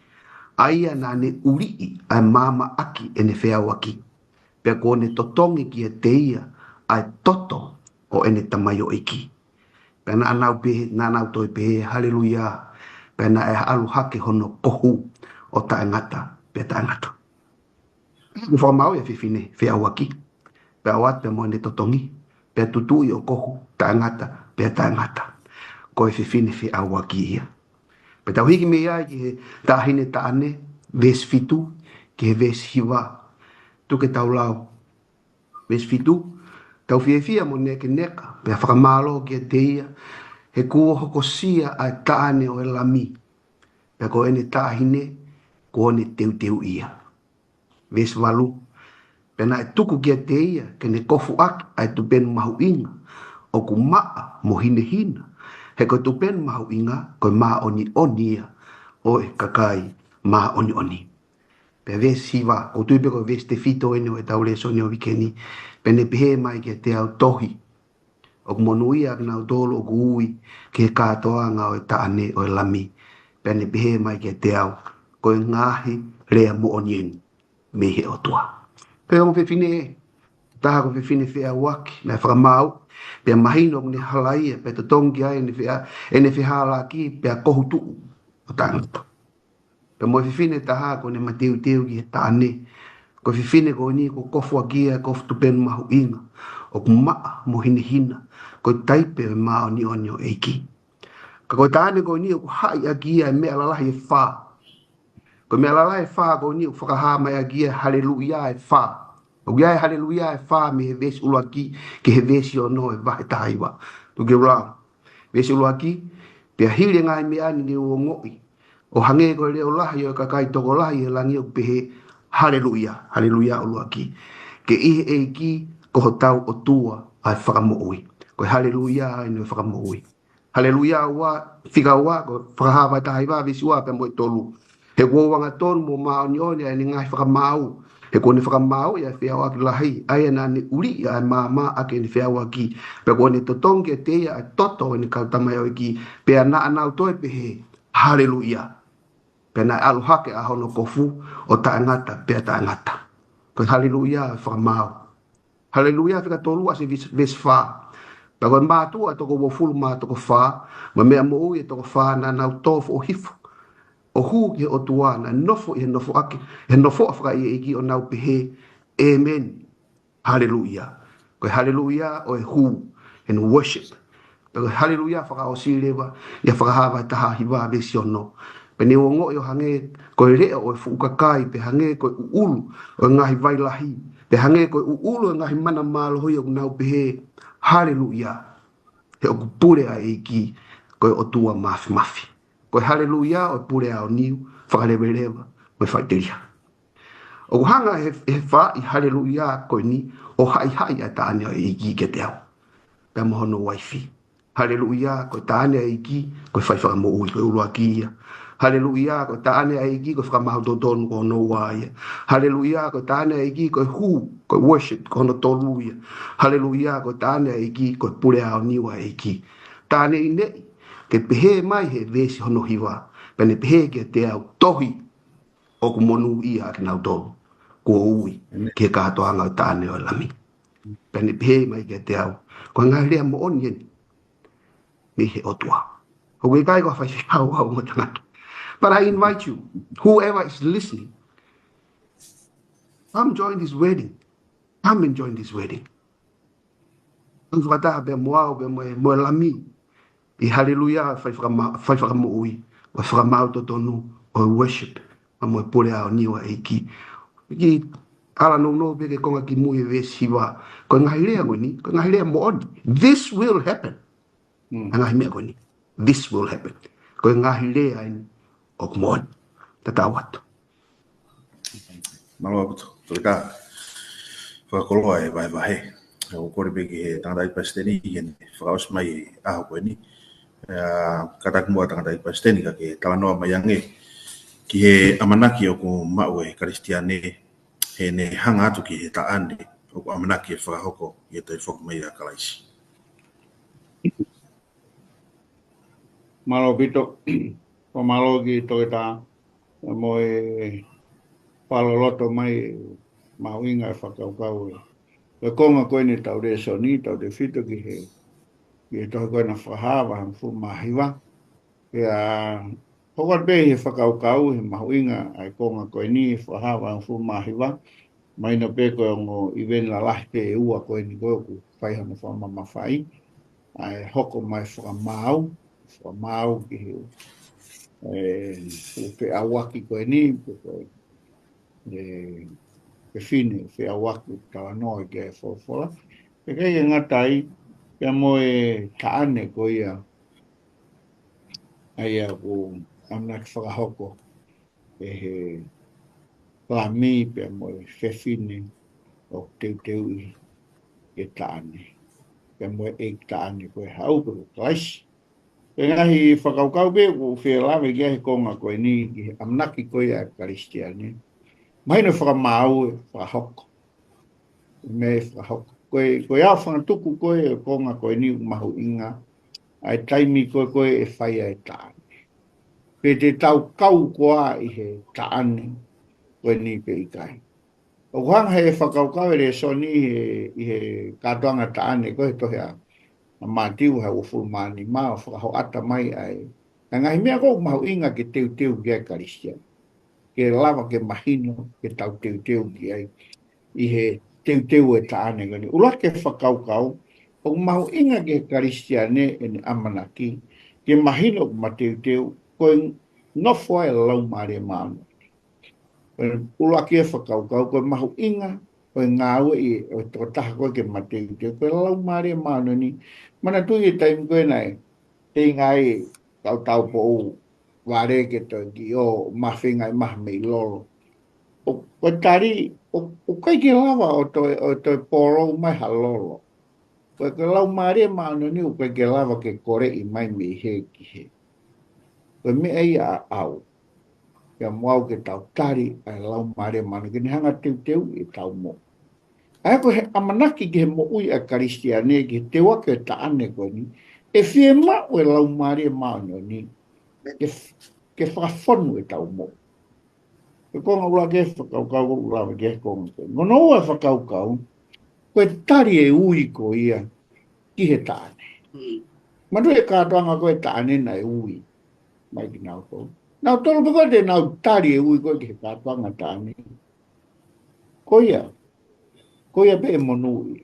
Aia nā ne uri i a mama aki ene whiau aki. Pea kone totongi ki e teia a toto o ene tamayo iki. Pea na anau pehe, na anau toi pehe, haleluia. Pea na e alu hake hono kohu o taengata, pea taengata. Ni whakamau e whiwhine, whiau aki. Pea wat pea moe ne totongi. Pea tutui o kohu, taengata, pea taengata. Ko e whiwhine whiau aki ia. Pea tau hiki me ia ki he tāhine tāne, ves fitu, ki he ves hiwa. Tuke tau lau. Ves fitu, tau whiewhia mo neke neka, pea whakamalo ki e teia. He kua hoko sia a tāne o e lami. Pea ko ene tāhine, ko ene teu ia. Ves walu. Pena e tuku kia te ia, ke ne kofu aki ai tu penu mahu inga. O ku maa mo hine hina. He ko tu penu mahu inga, ko maa oni oni ia. O e kakai maa oni oni. Pe ves hiwa, o tuipe ko ves te fito ene o e taule soni o wikeni. Pene pehe mai kia te au tohi. O ku monu ia kina au tolo o ku ui, ke katoa nga o e taane o e lami. Pene pehe mai kia te au, ko e ngahi rea mo oni eni. Me he o tua. Pe o whiwhine e. Taha ko whiwhine whia waki. Nai whakamau. Pea mahino kune halaia. Pe to tongi ai ene whihala ki. Pea kohu tuu. O tangata. Pe mo whiwhine taha ko ne mateu teu ki he tāne. Ko fifine ko ni ko kofu agia ko tu ben mahu inga. O kuma mo hina. Ko taipe ma oni onio eiki. Ka ko tane ko ni ko hai agia me alalahi fa. Ko me alalahi fa ko ni ko whakaha mai agia haleluia e fa. O ia haleluia e fa me he vesi uloaki ke he vesi o no e vahe tahaiwa. Tu ke rao. Vesi uloaki pia hile ngai me ani ni o ngoi. O hange ko leo lahi o kakai toko lahi e langi o pehe haleluia. Haleluia uloaki. Ke ihe e ki ko ho tau o tua ai whakamoui. Ko haleluia ai no whakamoui. Haleluia wa whika wa ko whakahawa tahaiwa vesi wa pe mo i tolu. He wawanga tonu mo mao ni oni ai ni ngai whakamau. He kone whakamau ia whia waki lahi. Ai ana ni uri ai maa ake ni whia waki. Pe kone totongi e teia ai toto ni kautamai o iki. Pe ana anau toi pehe haleluia. Pe na aluhake a hono kofu o taangata pe taangata. Ko haleluia whakamau. Haleluia whika tolu ase ves wha. Pe kone mātua toko wofulu mā toko wha. Ma mea mo ui e toko wha na nau tofu o hifu. O hu ke o tuana nofo e nofo ake e nofo afka i iki o nau pehe amen hallelujah ko hallelujah o hu and worship ko hallelujah faka o sileva ya faka hava taha hiva besiono pe ne ngo yo hange ko le o fu ka kai pe hange ko ulu o ngahi vai lahi pe hange ko ulu ngahi mana malo ho yo nau pehe hallelujah he o pure a iki ko o tua mafi ko haleluia o pure ao niu whakalewelewa me whaiteria. O hanga he wha i haleluia ko ni o hai a tāne o iki ke te au. Pea mohono waifi. Haleluia ko tāne a iki ko whai whakamo ui ko urua kia. Haleluia ko tāne a iki ko whakamahu tonu ko no waia. Haleluia ko tāne a iki ko hu ko worship ko no toluia. Haleluia ko tāne a iki ko pure ao niu a iki. Tāne i nei ke pehe mai he vesi hono hiwa. Pene pehe ke te au tohi o ku monu ia ki nau tolu. Kua ui ke kātoanga o tāne o lami. Pene pehe mai ke te au. Ko ngā rea mo onien me he otua. O ke kai ko whai hau au mo tangata. But I invite you, whoever is listening, come join this wedding. Come and join this wedding. Ang whakataha be moao be mo lami. I hallelujah fai whakamo ui wa whakamau to tonu o worship a mo pure ao niwa eiki ki ala no be ke konga ki mui vesi wa ko ngahi rea ngoni ko ngahi rea mo on this will happen ngahi mea ngoni this will happen ko ngahi rea in o mo on tatawat malo puto toka whakoloa e vai o kore be ke tangata i pasteni ien whakaos mai aho koe ni katak mua tangata i pasteni ka ke talanoa mai ange ki he amanaki o ku mau e Kristiane he ne hanga atu ki he taane o ku amanaki e whakahoko i e toi whoku mai a kalaisi. Malo pito, o malo ki toi ta mo e paloloto mai mauinga e whakaukau e. E konga koe ni tau re soni, tau re fito ki he e tohe koe na whahawa hang fu mahiwa. Ia hokar be he whakaukau he mahuinga ai konga koe ni whahawa hang fu mahiwa. Maina pe koe ngo iwen la lahi pe e ua koe ni koe ku whaihana whamama whai. Ai hoko mai whamau ki he pe awaki koe ni pe fine pe awaki tawa noa ke e whawhora. Pe kei e ngatai kia moe taane ko ia ai ku amnak whakahoko e he lami pe moe whewhine o teu i e taane. Kia moe e taane ko e hauperu klaisi. Pe ngahi whakaukau be ku whelawe kia he konga koe ni ki amnaki ko ia Kristiane. Maina whakamau e whakahoko. Me whakahoko. Koe au whangatuku koe konga koe ni mahu inga. Ai taimi koe e whaia e taane. Pe te tau kau koa i he taane koe ni pe i kai. O hanga he whakaukau e re soni i he katoanga taane koe tohe a mātiu hau ufulmani maa whakaho ata mai ai. Ngahi mea kou mahu inga ki teu kia Kristian. ke lava ke mahino, ke tau teu ki ai, i he teu e taane gani. Ula ke whakaukau, o mahu inga ke karistiane e ni amanaki, ke mahino ma teu, koe nofo e lau maare maano. Ula ke whakaukau, koe mahu inga, koe ngāua i o tō taha koe ke ma teu, koe lau maare maano ni, mana tui e taim koe nai, te ngai tau po o ware ke to ki o mawhinga i mahme lolo. O tari, o kai ke lava o to poro mai halolo. Koe ke lau maare maano ni o kai ke lava ke kore i mai me he ki he. Koe me ei a au. Kia moau ke tau tari ai lau maare maano. Kini hanga teu i tau mo. Ai ko he amanaki ke he mo ui a karistiane ki te wake ta ane koe ni. E fie ma o e lau maare maano ni. Ke whakawhonu e tau mo. Ke konga ula ke whakaukau ula ke konga. Ngono ua whakaukau, koe tari e ui ko ia ki he taane. Manu e kātoanga koe taane na e ui. Mai ki nau kou. Nau tolo pako te nau tari e ui koe ki he kātoanga taane. Koia pe e monui.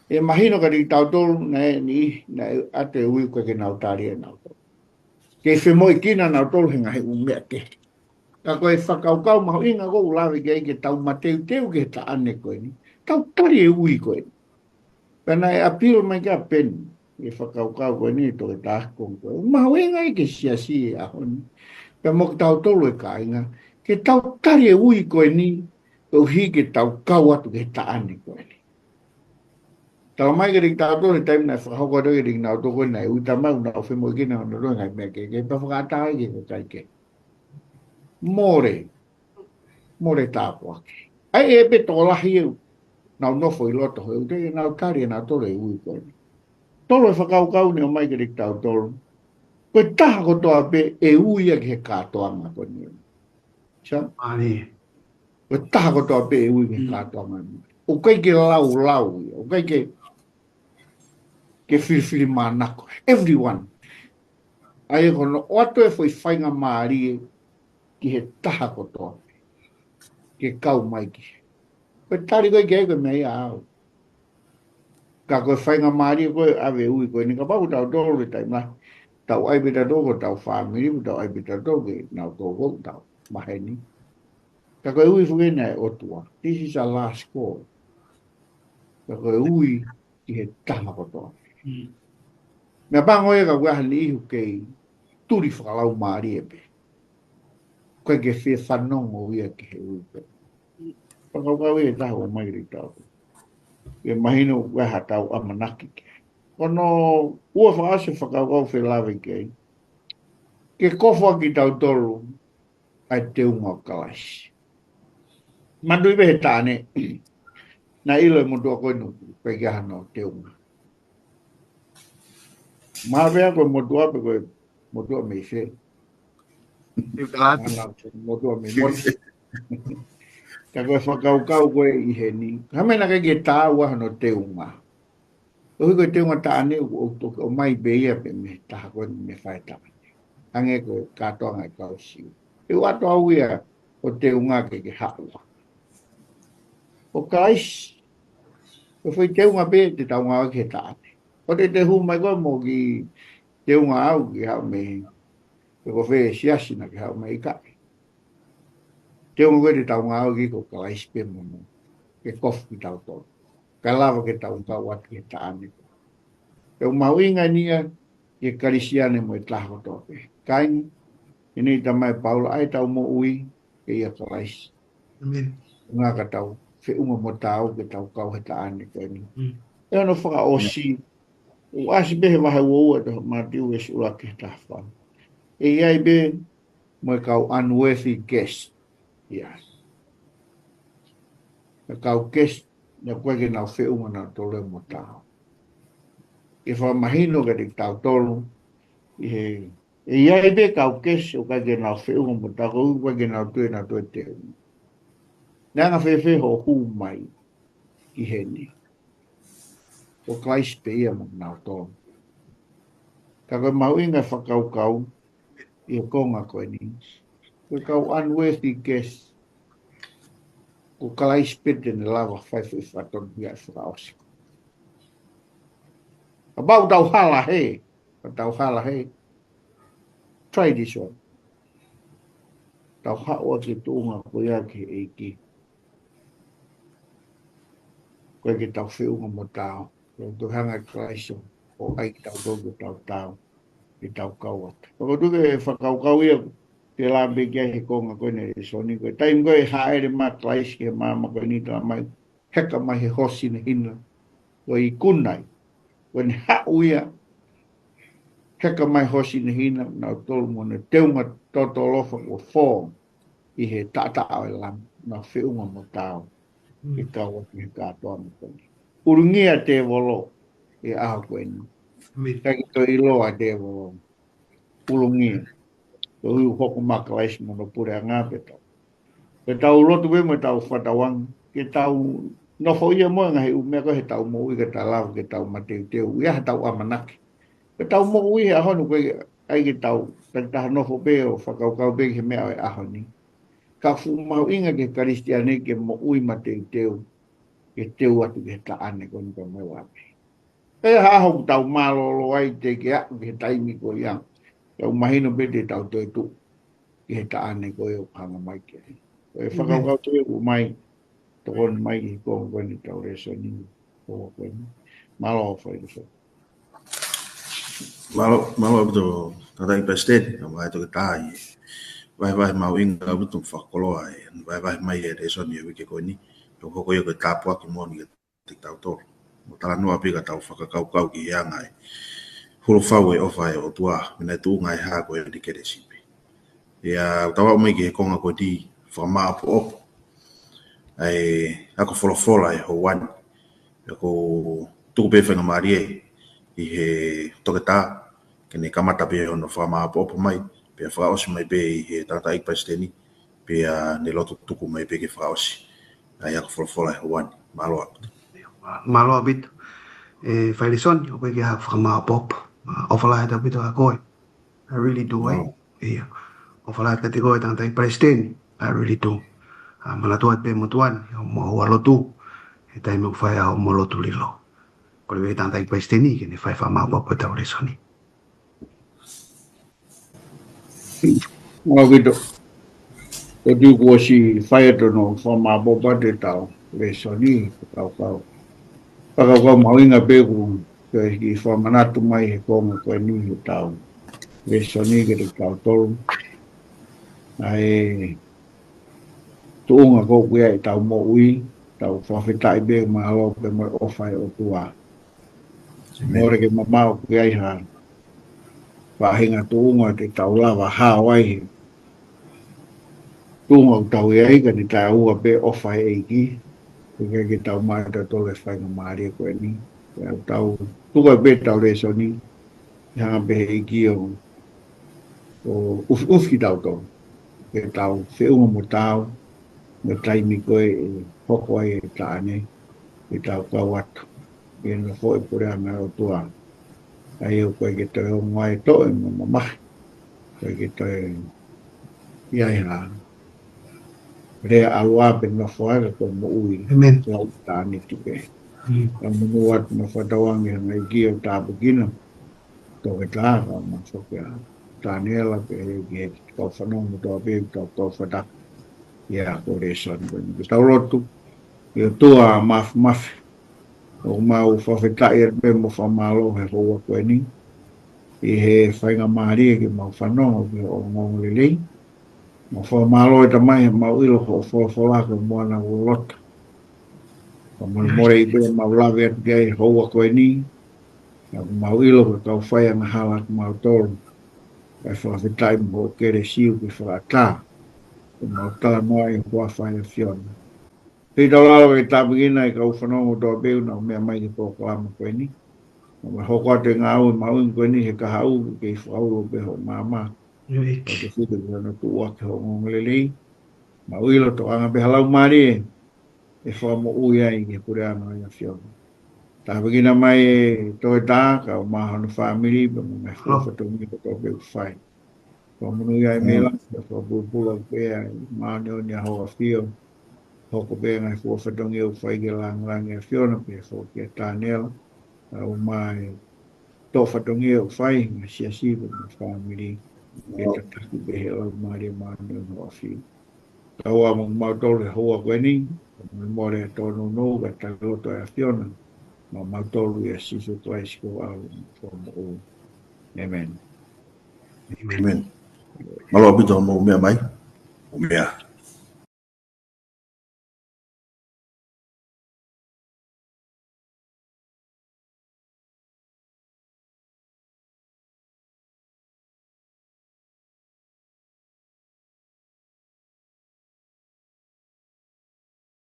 E mahino ka ri tau tolu na e ate e ui koe ke nau tari e nau tolu. Ke whemoi kina nau tolu hinga he umea ke. Ka koe whakaukau maho inga ko ulawe ke tau mateu ke ta ane koe ni. Tau tari e ui koe ni. Pena e apil mai ka pen. E whakaukau koe ni to e tākong koe. Maho inga ke siasi e ahoni. Pena mo tau tolu e ka inga. Ke tau tari e ui koe ni. O hi ke tau kau atu ke ta ane koe ni. Tau mai ke ring tau tolu taim na whakauko do ke ring nau toko na e ui tamau na o whemoi kina o noro ngai mea ke pa whakatai ke kai ke. More tāpua ke. Ai e pe tōlahi eu, nau nofo i loto heu, te nau tari e nau tole e ui koe. Tolo e whakaukau ni o mai ke rik tau tolo. Koe taha ko toa pe e ui a ke he kātoanga koe ni. Sa? Koe taha ko toa pe e ui ke he kātoanga ni. O kai ke lau, o kai ke whiriwhiri mānako. Everyone. Ai e kono, o ato e foi whainga maari e ki he taha ko toa. Ke kau mai ki. Koe tari koe ke koe mei au. Ka koe whainga maari koe awe ui koe ni ka pau tau tolo le taimla. Tau ai beta toko tau whamiri, tau ai beta toko nau toko tau maheni. Ka koe ui whukena e otua. This is a last call. Ka koe ui ki he taha ko toa. Mea pango e ka koe ahani ihu kei turi whakalau maari e pe. Koe ke whia whanongo ia ki he ui pe. Pakau e taha o mai ri tau. E mahino ue hatau amanaki ke. Kono ua whaase whakau whelawe ke. Ke kofua ki tau tolu ai te unga o kalaisi. Mandu iwe he tāne. Na ilo e mutua koe nuku. Koe ki ahana o te unga. Mawea koe mutua pe koe mutua me se. Mutua me motu. Ka koe whakaukau koe i he ni. Hamena kai ke tā ua no te unga. O hui koe te unga tāne o mai beia pe me taha koe me whae tāne. Ange koe katoa ngai kau siu. E wato au ia o te unga ke haua. O kais, o whai te unga pe te taunga ke tāne. O te hu mai koe mo ki te unga au ki hau me. E ko whee siasina ki hau me i kai. Te unga koe te taunga au ki ko kais pe mono. Ke kofu ki tau tō. Ka lava ke taunga watu ke tāne. E o mauinga nia ke karisiane mo e taho tōpe. Kaini, ini tamai Paula ai tau mo ui ke ia kalaisi. Amen. Ngā ka tau, whiunga mo tau ke tau kau he taane kani. E ano whaka osi, o asi behe wahe ua to matiu e sura ke tawha. E iai be mo e kau unworthy guest. Ia. E kau guest, na koe ke nau whiunga na tole mo tau. E wha mahino ka te tau tolu, e iai be kau kes o ka ke nau whiunga mo tau, o ka ke nau tue na tue te. Nanga whewhe ho hu mai ki heni. O klais pe ia mo nau tolu. Ka koe mauinga whakaukau, i o konga koe ni. kau unworthy guest. Ko kalai spit in the lava 5 ton biar fraus. About tau hala he. Tau hala he. Try this one. Tau hawa ki tuunga ko ia ki eiki. Koe ki tau whiunga mo tau. Koe tu hanga kraiso. O ai tau dogo tau tau. Ki tau kauat. Ko tu ke whakau ia. Te la be kia he konga koe ne soni. Koe taim koe haere ma krais ki ma koe ni tala mai. Heka mai he hosi na hina. Koe I kunai. Koe ni hau ia. Heka mai hosi na hina. Nau tolu mo ne teunga toto lofa o form. I he tata au e lam. Na whiunga mo tau. Ki kaua ki he katoa mo koe ni. Urungia te volo. E aho koe ni. Kaki to iloa te volo. Urungia. Ko hui hoko makalais mo no pure a ngāpe tau. Ke tau rotu we mo tau whatawang. Ke tau nofo ia mo ngahi umea ko he tau mo ui ke tau lau ke tau mateu teu. Ia he tau amanaki. Ke tau mo ui he ahonu koe ai ke tau. Ke taha nofo peo whakaukau peki he mea o e ahoni. Ka fu mau inga ke karistiane ke mo ui mateu teu. Ke teu atu ke ta ane ko ni ka mai wape. E haho tau malolo ai te ke aku ke taimi ko iang. Tau mahino pete tau toi tu. Ki he ta ane ko e o hanga mai ke. E whakaukau te u mai. Tokon mai ki ko ko ni tau reso ni. Ko ko ni. Malo o whai reso. Malo abuto tatai pesteni, mai to tai. Vai mau inga abuto whakoloa e. Vai mai e reso ni e wike ko ni. Toko ko e ko tapua ki moni ke tau toro. Mo tala noa pika tau whakakau ki hianga e. Hulu whau e ofa e o tua. Mina tu ngai ha ko e di kere sipe. Ia tawa mai ki he konga ko di whamaa apu opo. Ai ako fola e ho wan. Ako tuku pe whenga marie I he toketa. Kene kamata pe ono whamaa apu opo mai. Pe whaosi mai pe I he tata ikpasteni. Pe ne lotu tuku mai pe ke whaosi. Ai ako fola e ho wan. Malo aku. Malo abito. Failison, o koe ki ha whakama pop. O whala heta bito a koe. I really do, eh? Ia. O whala heta te koe tangata I presteni. I really do. Malatuat pe motuan. Mo hua lotu. E tai me whai au mo lotu lilo. Kore we tangata I presteni. Kene whai whama pop e tau resoni. Mga wito. Ko di ko si whai ato no whama boba te tau reso ni. Kau. Pakau mau inga peku ke ki whamanatu mai he konga koe ni he tau. Reso ni ke te tau tolu. Ai tuunga ko kuia I tau mo ui. Tau whawhetai be mahalo pe mo ofai o tua. More ke mamau kuia I ha. Whahinga tuunga te tau lava hawai he. Tuunga o tau iai ka ni tau ua pe ofai eiki. Porque que tau mai ta tole whai na maari koe ni. Tau tuka be tau reso ni. Hanga be eiki o uf ki tau tau. Ke tau whiunga mo tau. Me taimi koe e hoko ai e taane. Ke tau kau atu. Ke na fo e pure anga o tua. Ai o koe ke toi o ngai to e mo mamahi. Koe ke toi iai ha. Rea alua pe na foara ko mo ui. Amen. Lau taane tuke. Ang manuat na whatawang yang ay giyo tabagina. Tau ke taha ma whakea. Tānela pe e kau whanong mo tau pe kau whatak. Ia ko reson. Tau rotu. Ia tua maf. O mau whawhetai pe mo whamalo he hoa koe ni. I he whainga maari ke mau whanong o ngong lelei. Ma whamalo e tamai mau ilo ho wholawholaka moana o lota. More I pe mau lawe atu gai hoa koe ni. Mau ilo ko kau whai anga halak mau tolu. Kai whawhetai mo kere siu ki whaata. Mau tala noa I hoa whai a whiona. Pei tau lalo e tāpigina I kau whanongo toa peu na mea mai ki kō kalama koe ni. Ma hoko atu e ngā au mau koe ni he kaha au ke I whaulo pe ho māma. O te whitu ki hana tu wake ho ngonglelei. Ma uilo to anga pe halau maari e whamo ui ai ki pure ana ai a whiona. Tāpigina mai e toi tā ka o maha no whamiri pa mo mai whawhatongi ko tō peu whai. Whamunu ai mela, so bula pe ma no ni ho fio hoko be ngai ko whatongi o whaige lang e whiona pe so ke tānela o mai tō whatongi o whai ma sia siwa ma whamiri ke tataki behe o maari maani o no awhi. Taua mo mautole hoa kweni, mo more tōno no ka takoto e whiona, ma mautolu e siso toa isko au o. Amen. Amen. Malo apito mo mea mai. O mea.